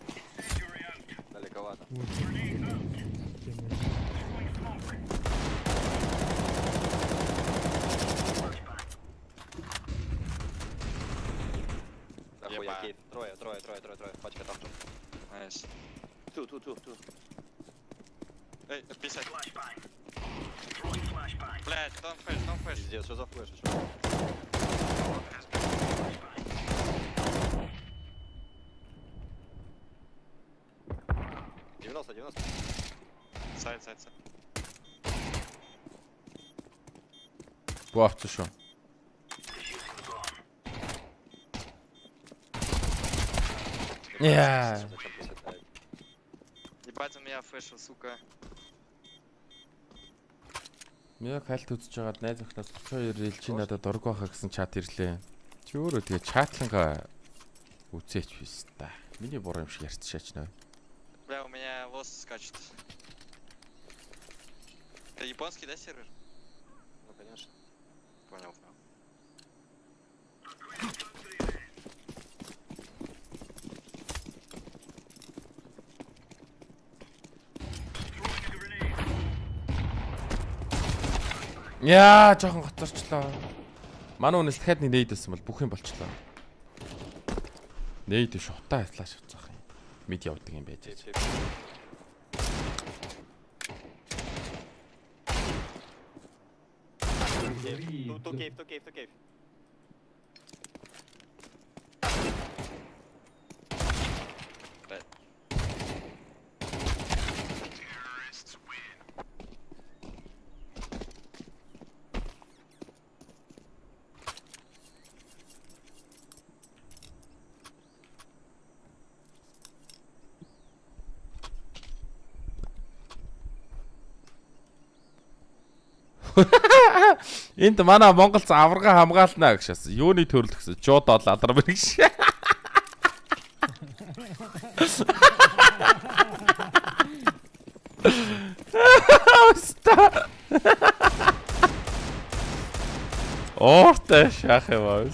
Далековато. Нахуй я Еба. кейт. Трое. Пачка там. Найс. Ту. Эй, 50. Блядь, don't flash. Пиздец, что за флеш еще? Девяносто. Сайд. Бу авчих шүү. Яа. Зачем присыпать? Ебать, он меня флешил, сука. Яг хальт үзэж байгаад найз охноос 32 ил чи надад дург байхаа гэсэн чат ирлээ. Чи өөрөө тэгээ чатлангаа үзээч биш та. Миний буруу юм шиг ярьцшаач нөө. Бля, у меня лос скачет. Это японский, да, сервер? Ну, конечно. Понял. Яа, жоохон гоцорчлоо. Манай хүнээс дахиад нэг нейдсэн бол бүх юм болчлоо. Нейд шутаа флаш авцах юм. Мид явдаг юм байж. Ту кейв. Энд манай Монголц аварга хамгаална гэж. Юуны төрөл гэсэн. Жууд олаадар мэр гэж. Оортой шах юм аа.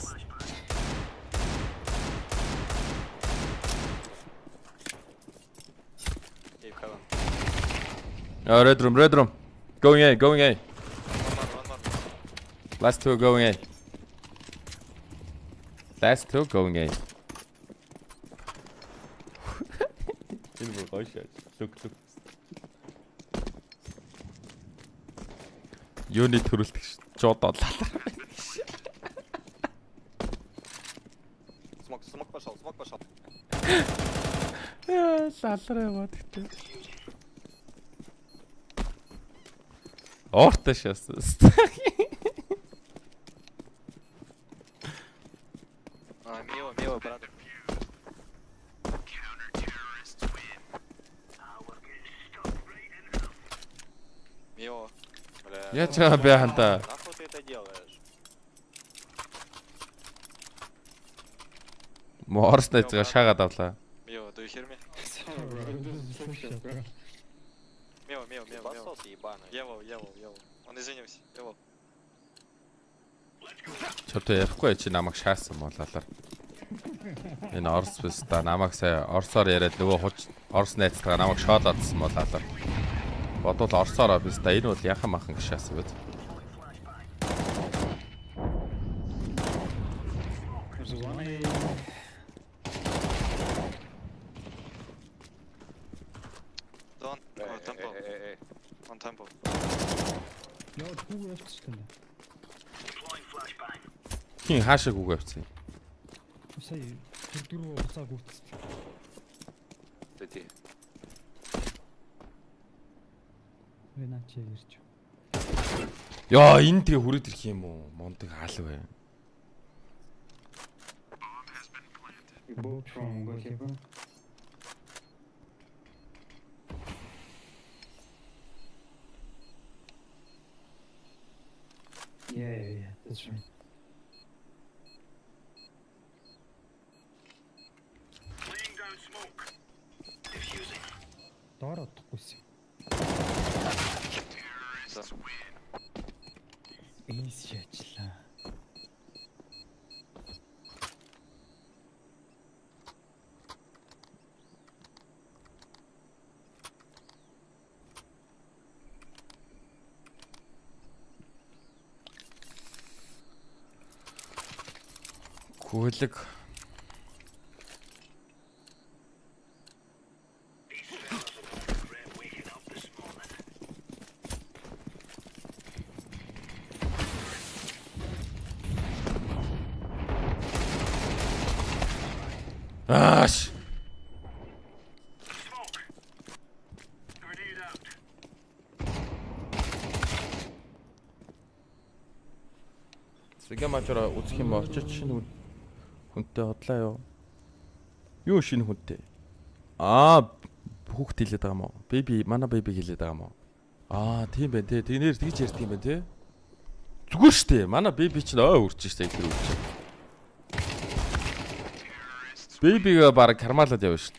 Кейв хаван. Red room, red room. Going A, going A. One more. Last two going A. Last two going A. Энэ бүр гоё шээ. Look. Юуны төрөлтөг жуудаад лалаа. Смок пошел. Лалраа яваад гэдэг. Ортой шээс. Мио, brother. Мио. Бля. Я чаа бяханта. Нахуй ты это делаешь? Морс найзгаа шаагаад авлаа. Mio, do you hear me? Mio. Басос ебаный. Yellow. Он извинимся. Yellow. Чөтө ярихгүй чи намайг шаасан болоолаа. Энэ Орс биш та намайг сая Орсоор яриад нөгөө хуж Орс найзтайгаа намайг шоолоодсан болоолаа. Бодвол Орсоор биш та энэ бол яхан махан гişаасан байд. There's one A. Don't. Oh, tempo. Эй. On tempo. Яа, хүү явчихсан юм. Хин хаашаа гүг авцсан. Сая дөрөв хуцаа гүйтсэн. Тэти. Веначи ирж. Яа, энэ тэгээ хүрээд ирэх юм уу? Мондөг хаалга бай. Both from goalkeeper. Yeah, that's right. Доор утгахгүйсэн. Эйс яачлаа. Гүйлэг. Ааш. Сэгэ мачаараа үзэх юм очиж шинэ хүнтэй хотлаа юу? Юу шинэ хүнтэй? Хүүхд хэлээд байгаа юм уу? Baby, манай baby хэлээд байгаа юм уу? Тийм байх те. Тэгнэр тэгж ярьдаг юм байна те. Зүгээр штэ. Манай baby чинь үрчиж штэ тэр үрчиж. Baby-га бараг кармалаад явна штэ.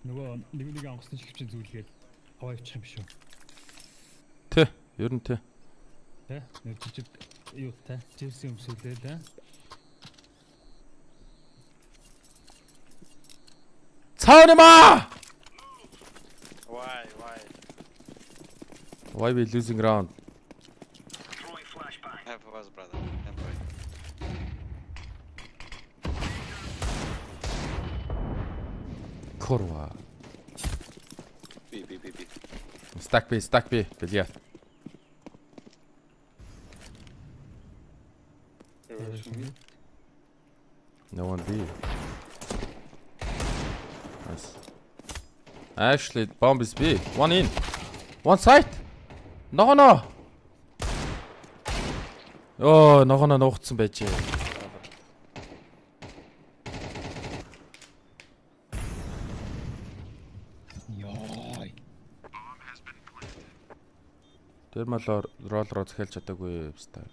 Нөгөө нэг ангасны чихвчийн зүйлгээд аваа явчих юм шүү. Тэ, ер нь тэ. Тэ? Нэг жижиг юу тэ? Джерси өмсөлөө тэ? Цаанама! Why? Why we losing round? Have was, brother. Have was. Kurwa. Би. Stack B. Бэлээ. No one B. Nice. Actually, bomb is B. One in. One side. No. Ногоно нуугдсан байжээ. Яй. Тэр малоор роллроо захиалж чадаагүй юмстай.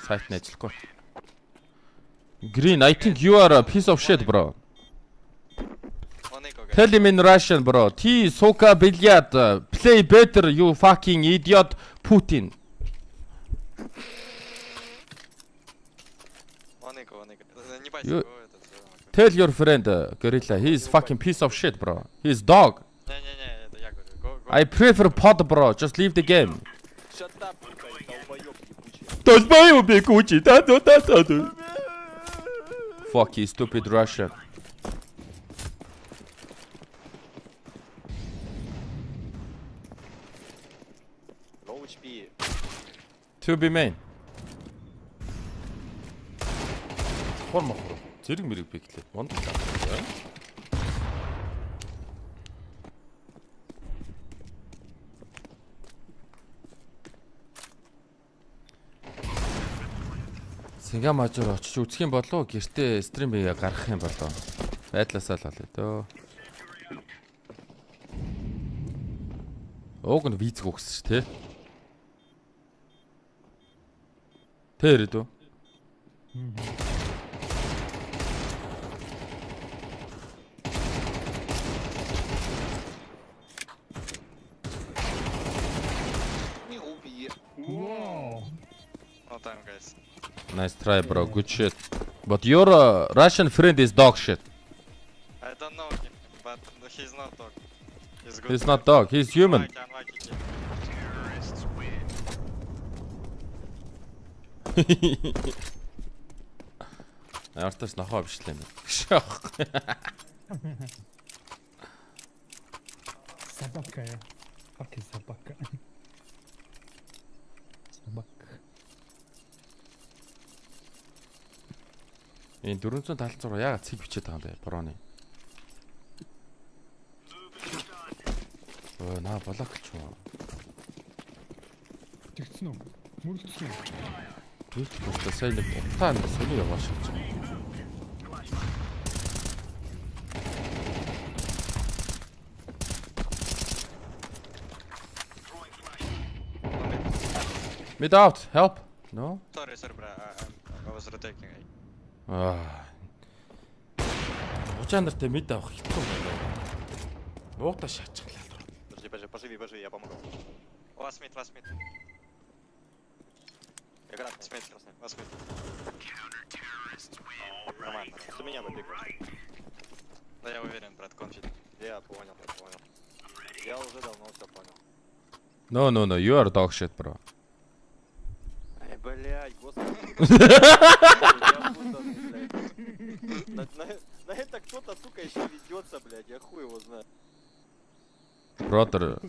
Сайт нь ажиллахгүй. Green, I think you are a piece of shit, bro. One echo, guys. Tell him in Russian, bro. Ти, сука, блядь, play better, you fucking idiot, Putin. Ебать, You- его этот... Tell your friend, Gorilla, he is fucking piece of shit, bro. He is dog. Не-не-не, это я говорю. Go, go. I prefer pod, bro. Just leave the game. Shut up, сука, долбоёб ебучий. Толпаю бегучий, да. Fuck you, stupid Russian. Low HP. To be main. Форм. Зэрэг мэрэг пиклээ. Мондол. Сингамажуур очиж үзэх юм болов уу? Гэртээ стрим гаргах юм болов уу? Байдлаасаа л болоо дөө. Ууг нь виз өгсөн ш, тэ? Тэр дөө. Не убей. Wow. No time, guys. Nice try, bro. Good shit. But your Russian friend is dog shit. I don't know him, but he's not dog. He's good. He's not dog. He's human. Unlucky kid. Артас нохоо биш л юм. Шах. Собака я. Fucking собака. Собака. Энэ 476 яагаад цэг бичээд байгаа юм бэ? Бороны. Өө наа блокч юу? Тэгсэн үү? Мөрөлдсөн үү? Түлх просто сайн нэг утаа нэг сони яваа шилж. Mid out, help. No? Sorry, bro. I was rotating. Учаанартай мид авах хэцүү байна. Нуута шаачихлаа. Поживи, я помогу. Last mid. Я красный. Last mid. Last mid. Нормально. С меня выбегаешь. Да я уверен, брат, confident. Я понял. Я уже давно все понял. No, you are dog shit, bro. Ай, блядь, господи. На это кто-то, сука, еще ведется, блядь, я хуй его знаю. Brother.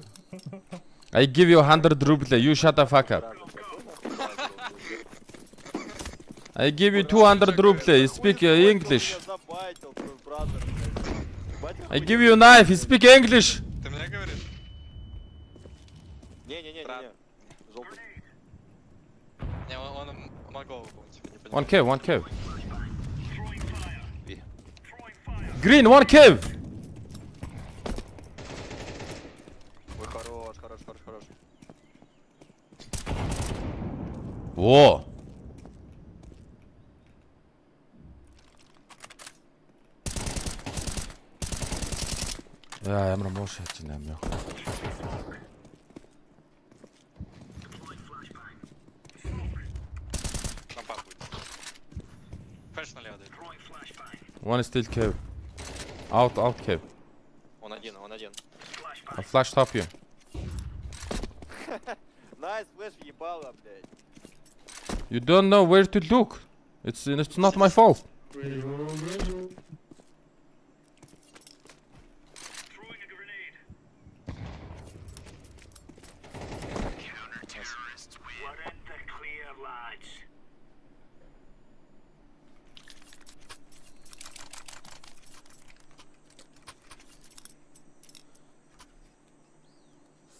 I give you 100 rubles, you shut the fuck up. I give you 200 rubles, you speak English. I give you knife, you speak English. Ты мне говоришь? Не-не-не, желтый. Не, он могол был, типа, не понимаю. 1K, 1K. Green, 1K. Ой, хорош. Во. Я ямар муу шаач юм яа. Лампа будет. Фэш налево дает. One still cave. Out cave. Он один. I flash top you. Найс, флеш ебало, блядь. You don't know where to look. It's not my fault.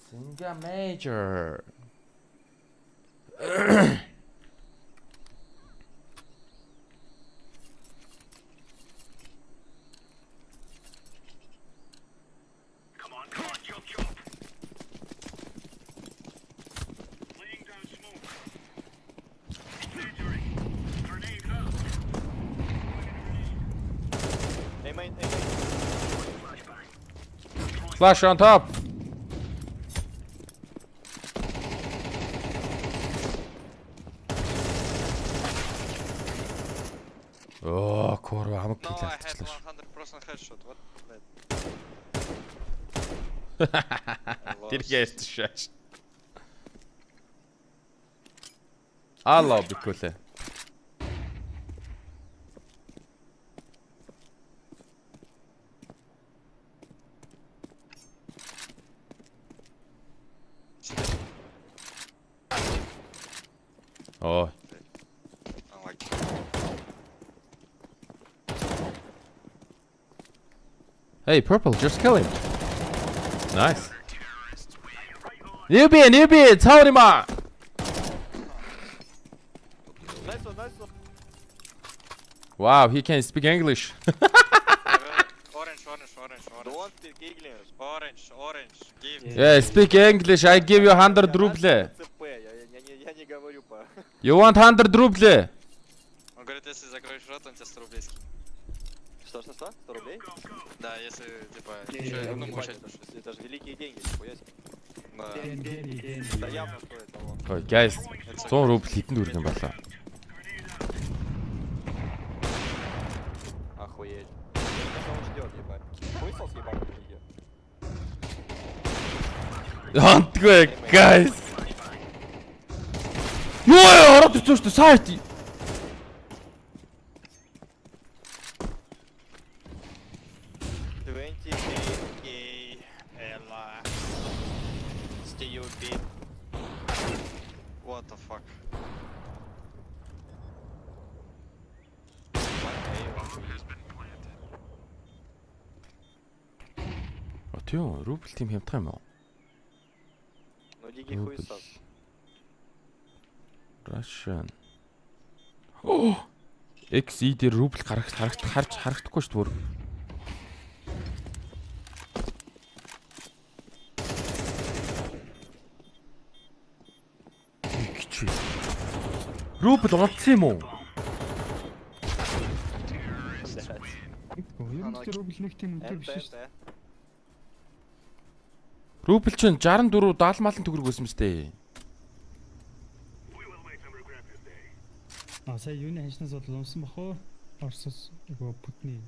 Singa major. Эй, мейн. Flash on top. Oh, Йоо хамаг No, кил I had алдчихлаа. 100% headshot. What? Тэр яарч шааш. Алло бикүлээ. Оо, Unlucky. hey purple, just kill him. Nice. Newbie, цаавар юм аа. Nice one. Wow, he can speak English. Orange. Don't speak English. Orange. Give. Yeah, speak English. I give you 100 ruble. ЦП, я не говорю по... You want 100 ruble? Он говорит, если закроешь рот, он тебе 100 рублей скинет. Что? 100 рублей? Да, если, типа, Не, еще не, одну не, кушать. Это же великие деньги, нихуя себе. Да. Да явно стоит того. Ой, guys, 100 ruble хэдэн төгрөг юм болоо? Охуеть. Что он ждет, ебать? Смысл съебать в лиге? Хантгүй, guys. Ёо, ороод ирсэн шүү дээ. Сайт. 20k, Ella. Stupid. What the fuck? Өтөө, ruble team хямдхан юм уу? Ну лиги хуесос. Russian. Оо. XE дээр ruble харагдахгүй шүү дээ. Кичээ. Ruble олцсон юм уу? Ер нь тэр рубль нэг тийм үнэтэй биш шүү дээ. Ruble чинь 64 70 малын төгрөг өссөн мэт. Аа сая юуны ханшнаас бол унсан бах уу? Орсос нөгөө Путины.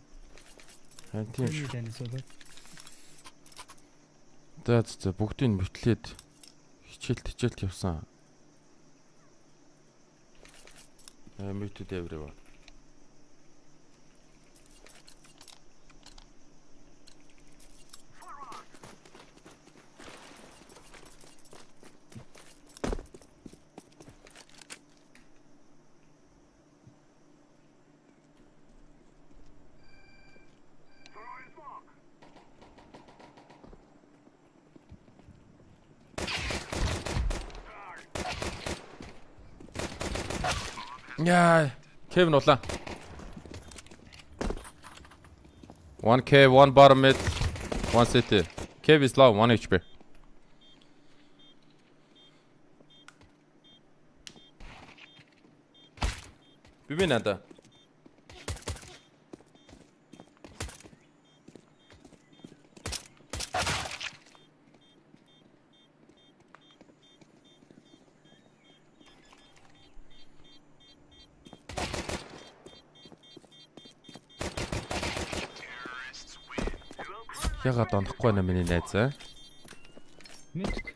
Тийм шүү. Танис болоо. За бүгдийг битлээд хичээлт явсан. Мэтүүд everyone. Яа, Kevin улаа. 1k, 1 bottom mid, 1 city. Kev is low, 1 HP. Биби надаа. Ягаад онохгүй нэ миний найз аа? Мэдгүй.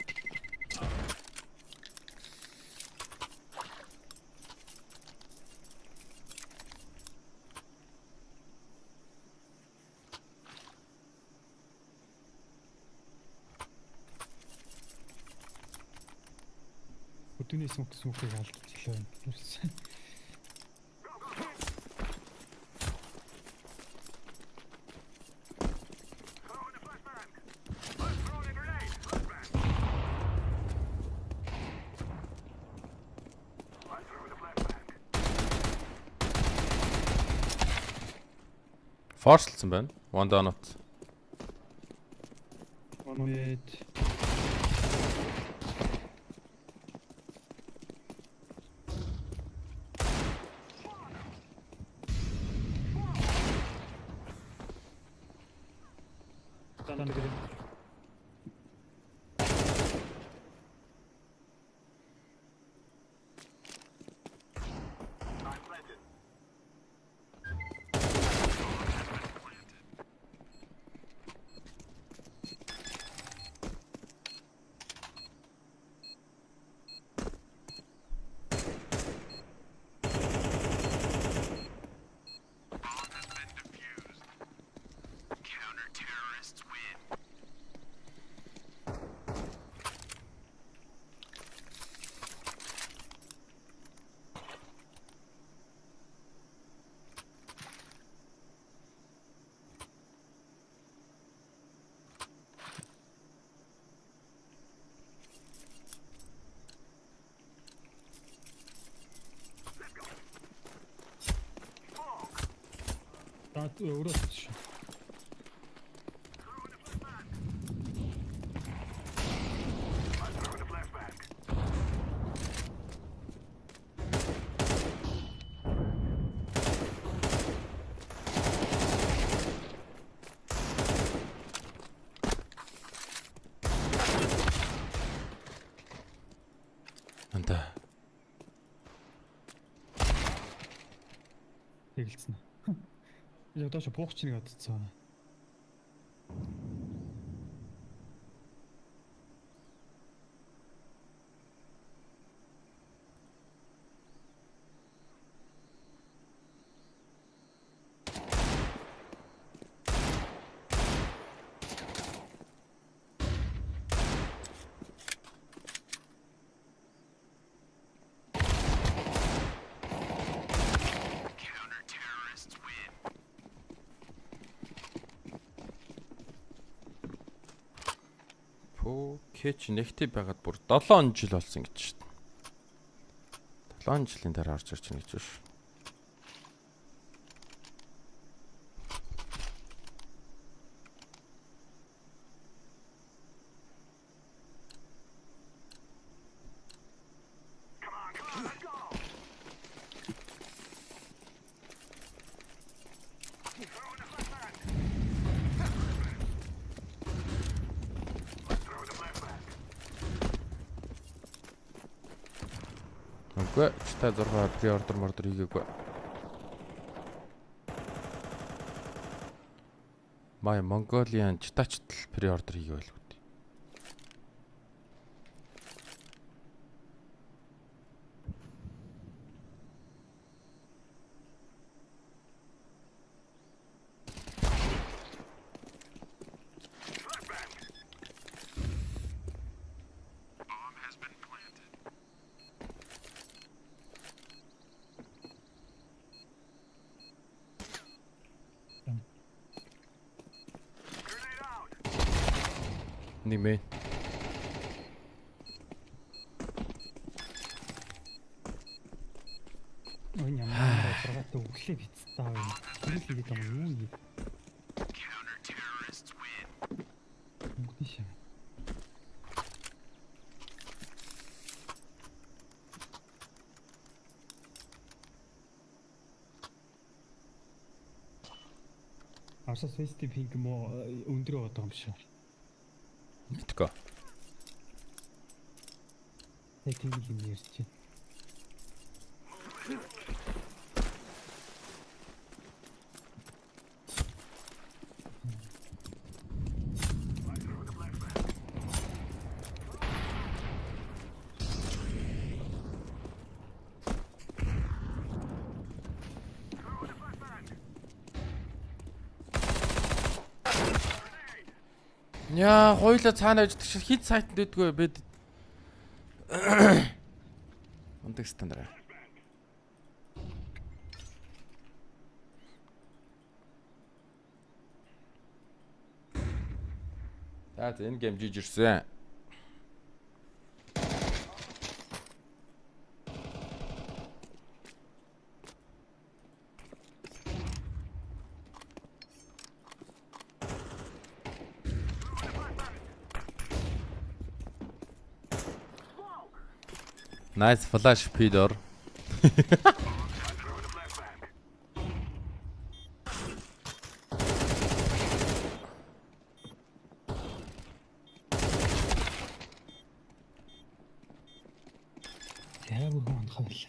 Өдөөний сүмхийг алдчихлаа. Forcelсан байна. One donut. Монет. Даад өөрөө ч. Анда. Тэгэлцэн. Яг доош буух чинь одцсон. Кэч нэгтэй байгаад бүр 7 жил болсон гэж шүү дээ. 7 жилийн дараа орж ирж байна гэж байна шүү. Үгүй ч та 6 pre-order мордер хийгээгүй. My Mongolian читачтал pre-order хийгээ байлгүй. Нэмээ. Ой ямар програмт өглөө бицтэй аа. Юу хийгээд байгаа юм юу? Үгүй шээ. Арсас фести пинг мо өндрөө байгаа юм шиг. Мэдгүй. Тэг тийм юм ярьж чинь. Яа, хоёулаа цаана аждаг шиг хит сайтанд дэдгүй бид. Ундаг стандарт. За энэ гейм жижигэрсэн. Nice flash Peter. Яа бүгэн хавл.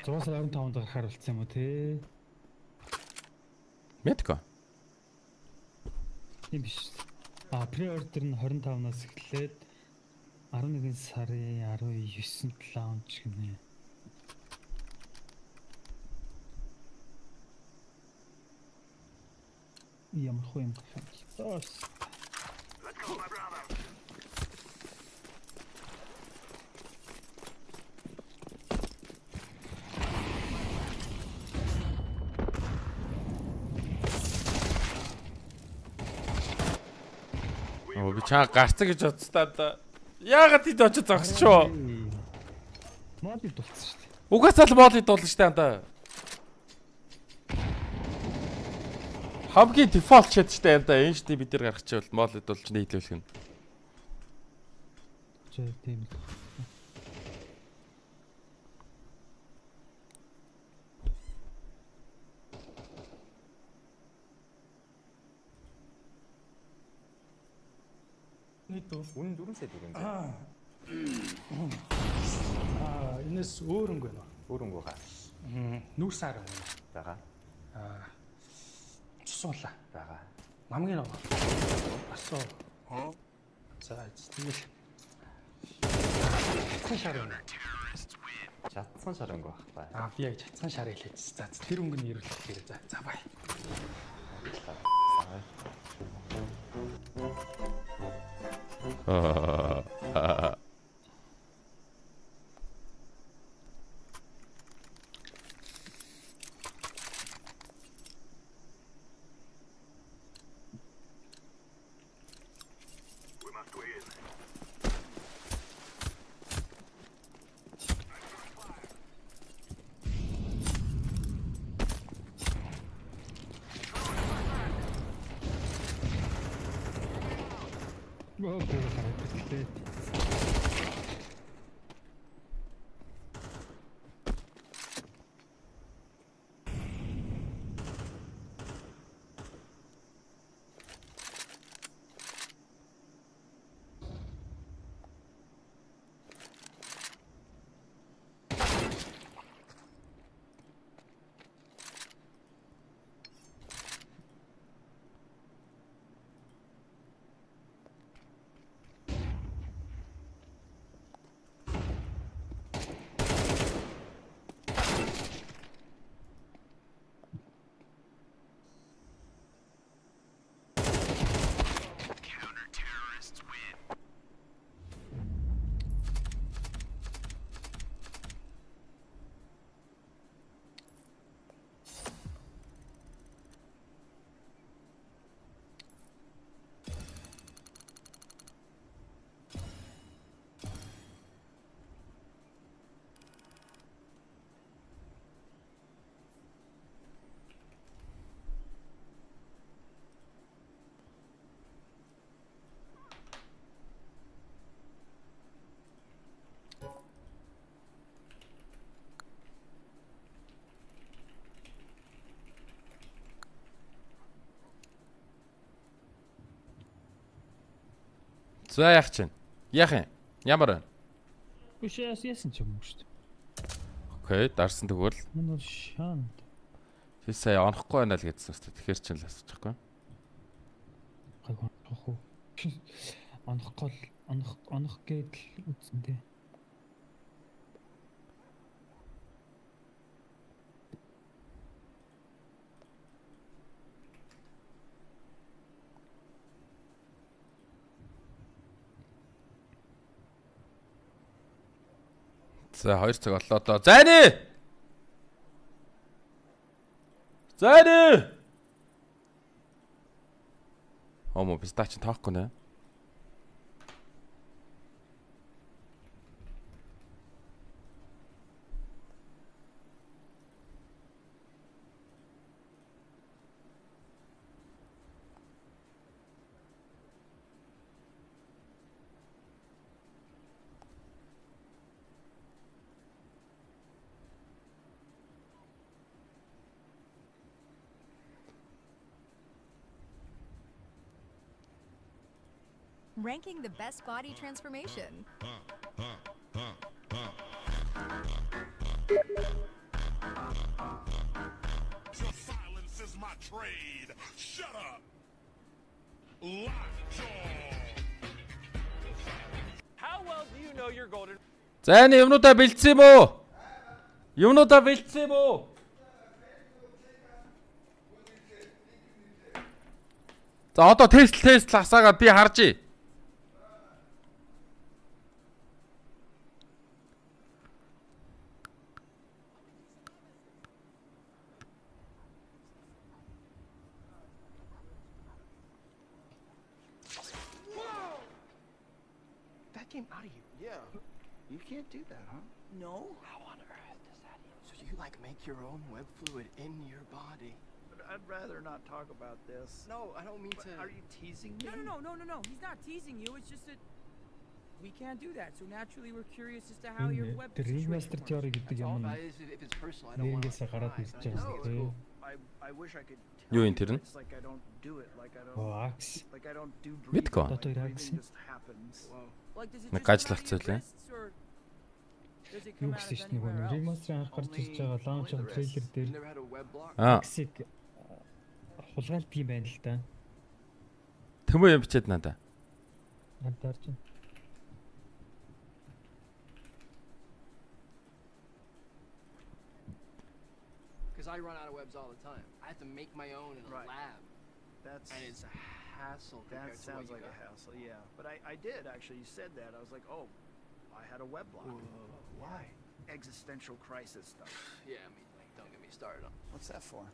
Зоос 15 дахь харуулсан юм уу те? Мэдгүй. Тийм биш. Pre-order нь 25-наас эхлээд 11 сарын 19-нд лаунч гинэ. Ямар хөө юм бэ? Зоос. Оо би чаа гарцсан гэж бодсон та. Яагаад тийд очиж зогсчихоо? Моли дулцсан шүү дээ. Угаасаа л моли дуулна штэ анда. Хамгийн дефолт чат штэ анда. Энэ штэ бид нар гаргачихвал моли дуулж нийлүүлэх нь. Жоо тийм л. Үнэн 4 сая 400. Энэс өөр өнгө байна. Өөрөнгөө хаа. Нүүрсаар байна. Бага. Цусуула. Бага. Намгийн нөө. Асуу. За тэгэл. Цацсан шар байна. Чадсан шарангу байх бай. Би яг чадсан шар хэлээд. За тэр өнгө нь ирүүлэх хэрэг. За бай. Оо харагдчихлээ. За яах чинь? Яах юм? Ямар вэ? Биш яасан ч юм уу шүү дээ. Окей, дарсан тэгвэл Энэ бол шаан. чи сая онохгүй байна л гэдсэн үстэй. Тэгэхэр чинь л асуучихгүй. Гайг онох уу? Онохгүй онох гэдэл үзнэ. За 2 цаг боллоо доо. Зайны! Зайны! Омо пистач таахгүй нэ. Ranking the best body transformation. Silence is my trade. Shut up. Lockjaw. How well do you know your golden? Зайны юмнуудаа бэлдсэн юм уу? Юмнуудаа бэлдсэн юм уу? За одоо тест асаагаад би харж. came out of you. Yeah. You can't do that, huh? No? How on earth does that even... So you like make your own web fluid in your body? I'd rather not talk about this. No, I don't mean to. Are you teasing me? No. He's not teasing you. It's just that we can't do that. So naturally we're curious as to how your web Remaster situation theory works. гэдэг All юм. right, if it's personal, I don't want to. Нэрнгээсээ гараад ирж байгаа No, юм тий. I wish I could. Юу энэ тэр нь? It's like I don't do it. Like I don't. Axe. Like I don't do. Мэдгүй. Одоо Everything Axe. just happens. Wow. Like, does it Нэг just гажлах come out of your зүйлээ. wrists, or does it Юу come out гэсэн of чинь нэг anywhere else? ремастер анх гарч ирж байгаа лаунчер трейлер дээр You never had a web block? Axe-ийг хулгайлт юм байна л да. Тэмүүл юм бичээд надаа. Надаарч байна. Because I run out of webs all the time. I have to make my own in a lab. That's and it's a hassle. That sounds like a hassle, yeah. But I did actually. You said that. I was like, oh, I had a web block. Why? Existential crisis stuff. Yeah, I mean, like, don't get me started on. What's that for?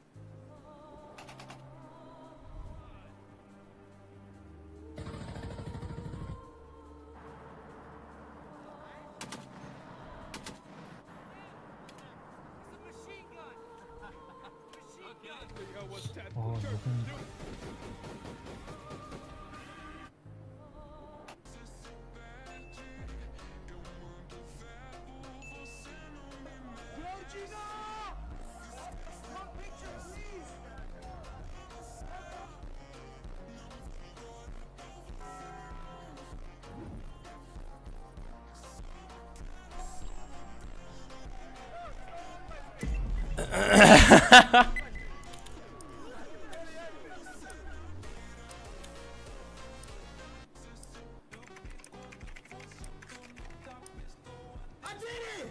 I did it!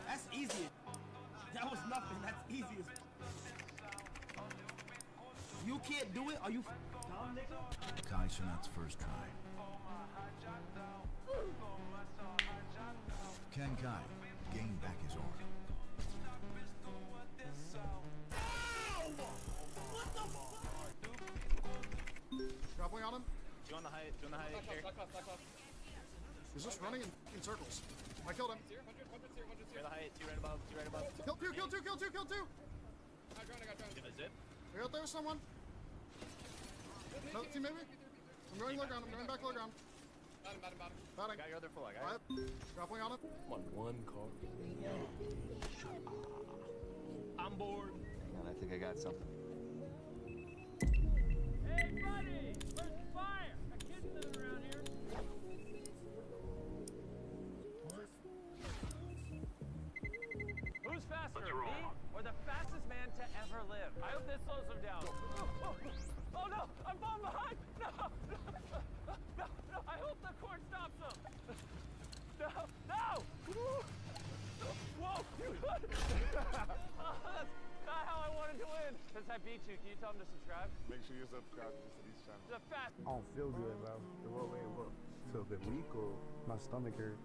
That's easy. That was nothing. That's easy as... You can't do it? Are you dumb, nigga? Kai Cenat's first try. Can Kai gain back his arm? Grappling on him. Do you want the high here? He's just running in circles. I killed him. Here, the high, two right above. Kill two. Get a zip. I got there someone. Another team maybe? I'm going low ground. I'm going back low ground. Batting. Got your other full, I got it. Grappling on him. One card. I'm bored. Hang on, I think I got something. Hey, buddy! Where's the fire? Got kids living around here. Who's faster, me or the fastest man to ever live? I hope this slows him down. Oh no! I'm falling behind! No! I hope the cord stops him! No! Whoa! That's not how I wanted to win! Since I beat you, can you tell him to subscribe? Make sure you subscribe to this channel. The fast... I don't feel good, bro. The whole way it look. Feel a bit weak or my stomach hurt.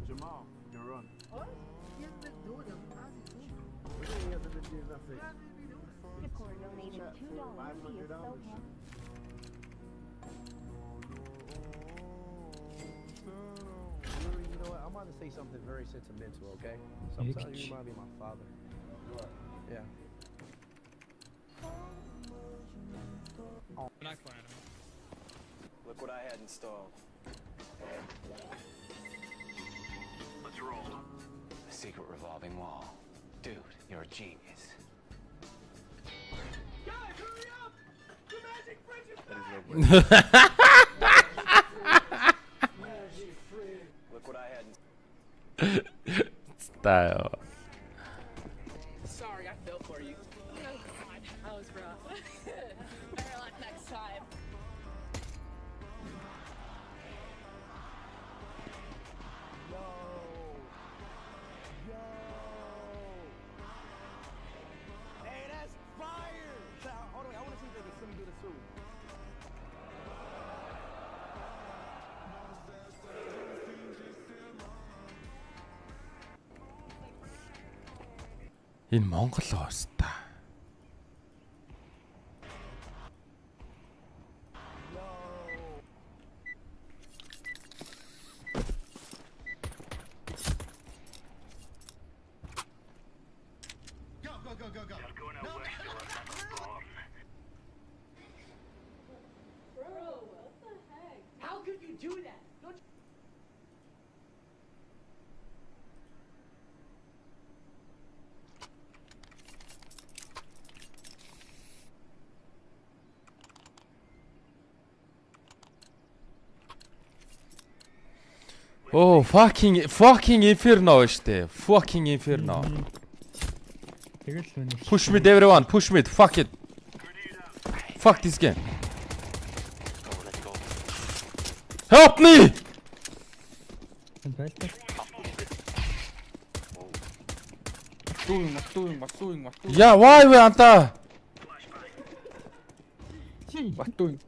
Jamal, you're on. What? He has been doing it. What do he have been doing nothing? Decor donated $2. He is so handsome. You know what? I'm about to say something very sentimental, okay? Sometimes you remind me of my father. Yeah. Look what I had installed. Let's roll. A secret revolving wall. Dude, you're a genius. Guys, hurry up! The magic bridge is back! Look what I had Style. Sorry, I fell for you. Oh god, that was rough. Better luck next time. Hey, that's fire! Hold on, I want to see if they can see me do this too. Энэ Монгол уус та. Oh, fucking inferno штэ. Fucking inferno. Тэгэл л үнэ. Push mid everyone, push mid. Fuck it. Fuck this game. Help me. Байлтай. Матуин. Yeah, why we anta? Матуин.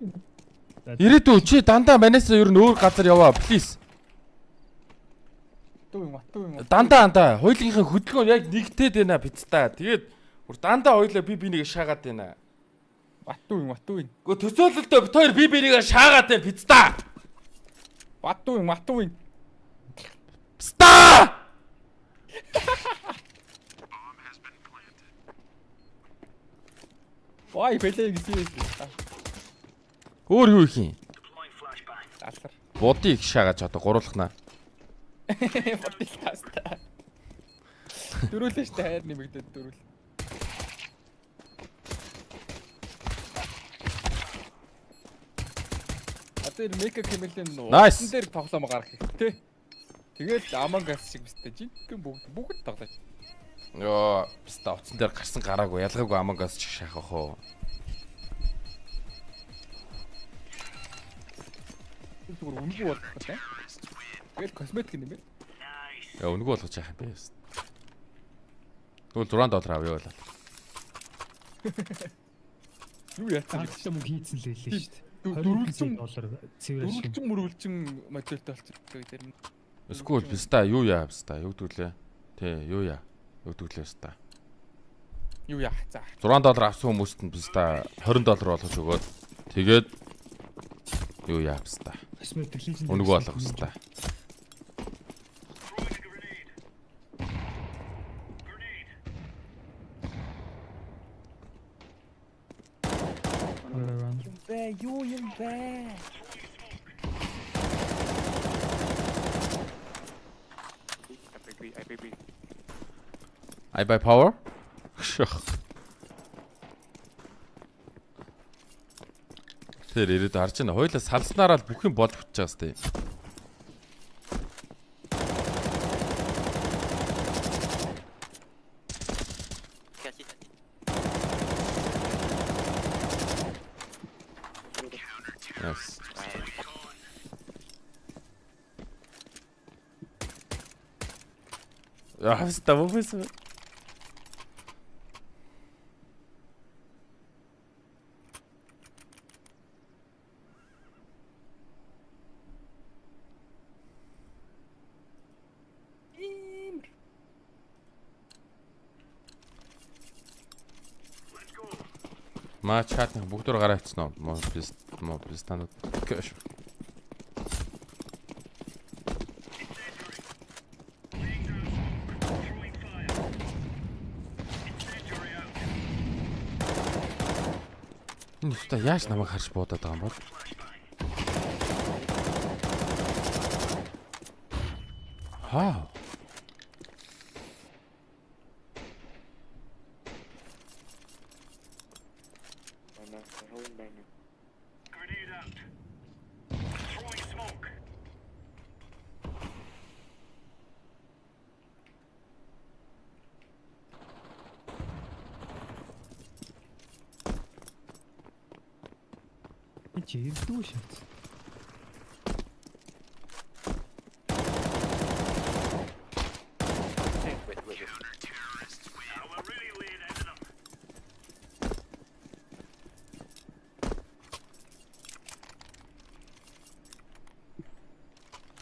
Ирээдүй чи дандаа манайс ер нь өөр газар яваа, please. Матуин. Дандаа. Хоёулынхын хөдөлгөөн яг нэгтээд байна бицтаа. Тэгээд бүр дандаа хоёулаа би бинийг шаагаад байна. Матуин. Гэхдээ төсөөлөлтөө бит хоёр би бинийг шаагаад байна бицтаа. Матуин. Ста! Why playing serious? Өөр юу их юм? Алар. Бодыг шаагаад одоо гуруулахнаа. Подкаст. Дөрүүлээ штэ хайр нэмэгдээд дөрүүл. Одоо мека хэмэлийн нуу. Nice. Дээр тоглоом гарах хэрэгтэй. Тэгэл Among Us шиг бистэй жинхэнэ бүгд тоглож. Йоо, биста утсан дээр гарсан гараагүй ялгаагүй Among Us шиг шахах уу. Зүгээр үнгүй болох гэдэг. Тэгэл косметик юм бэ? Яа, үнгүй болгож яах юм бэ? Тэгвэл $6 авъя болоо. Юу яатсан Цааш мөнгө хийцэн л байлээ шүү дээ. $400 цэвэрш. мөрүүлжин модельтэй болчихдог тэр. Эсвэл биста юу яа биста югдүүлээ. Тий, юу яа. Югдүүлээ биста. Юу яах за. $6 авсан хүмүүст нь биста $20 болгож өгөөд тэгээд юу яа биста. Косметик хийцэн. Үнгүй болгох биста. Юу юм бэ? I buy power. Шах. Тэр ирээд харж байна. Хойлоо салснараа л бүх юм болж бүтэж байгаа сте. Yes. Ah, está bom isso. Маа чатны бүгдөө гараа авчихсан уу? Мо пристанууд кэш. Нүстэ яаж намайг харж буудаад байгаа юм бол? Хаа. Чи ирдүү шат.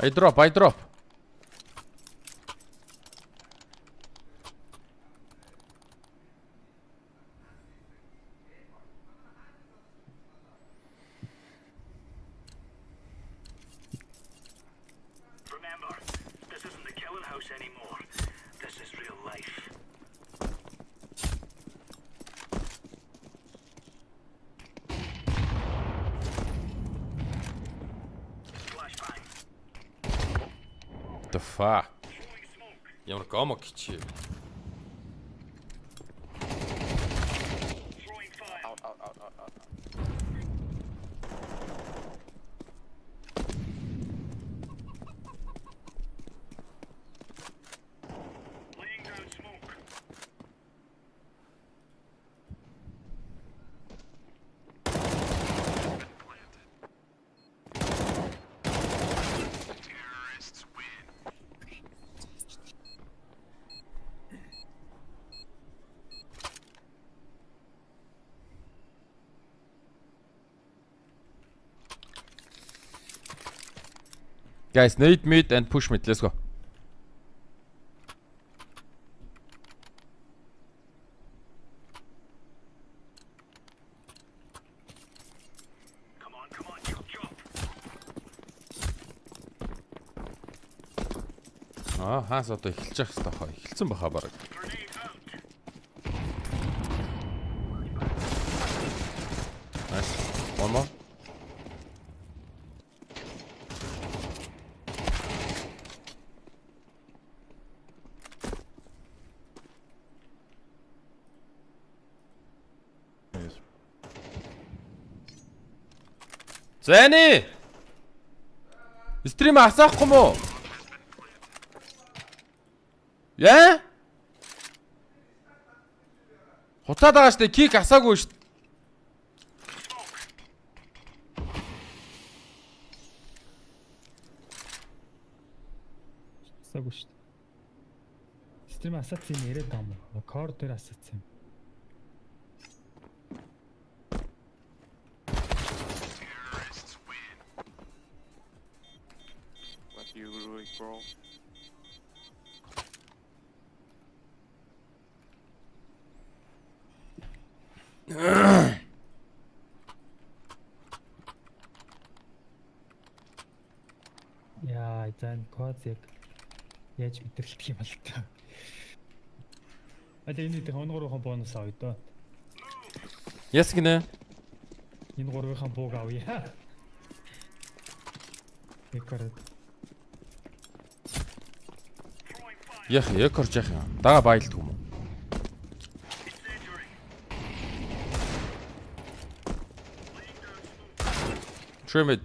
I drop. Remember, this isn't the killing house anymore. This is real life. Flashbang. The fuck. Ямар гомок чи. Throwing fire. Guys, nade mid and push mid. Let's go. Come on, chop chop. Хаас одоо эхэлж явах хэрэгтэй хаа. Эхэлсэн баха бараг. Grenade out. Nice. One more. Зэни! Стрим асаахгүй мó? Яа? Хуцаад байгаа штэ кик асаагүй штэ. Асаагүй шүү дээ. Стрим асаацсан юм яриад байгаа юм. Кор дээр асаацсан юм. What you doing, bro? Яа, зан код яг яаж мэдрэлтэх юм бол та. А энэ нэг хоногроохон бонус авъя доо. Yes гинэ. Энэ гурвынхан бууг авъя. Экорд. Яах якорж яах юм. Дага байлт юм уу? Trim it.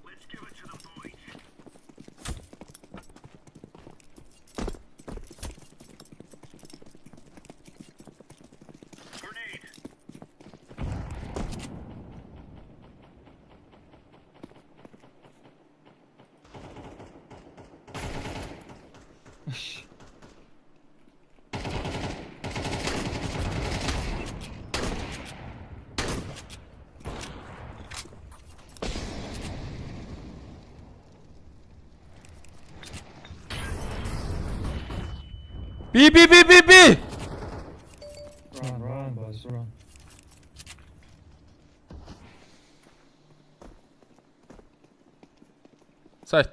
Let's give it to the boys. Grenade. Би. Run, boys, run. Side.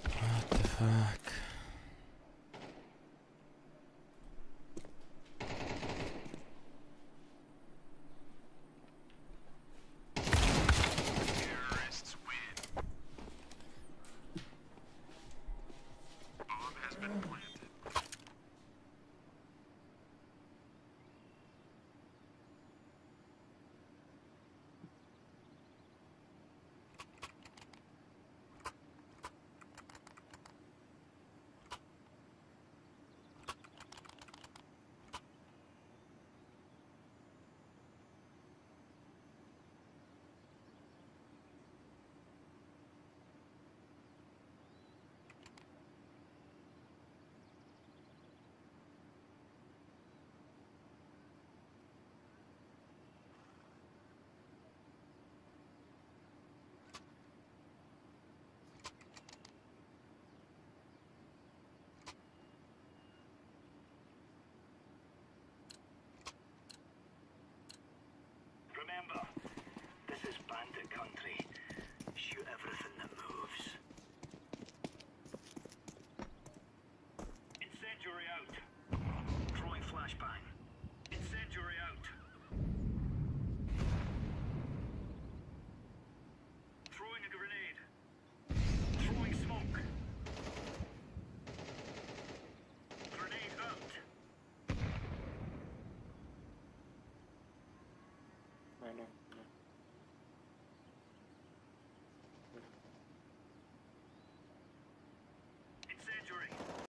What the fuck? flashbang. Incendiary out. Throwing a grenade. Throwing smoke. Grenade out. I know.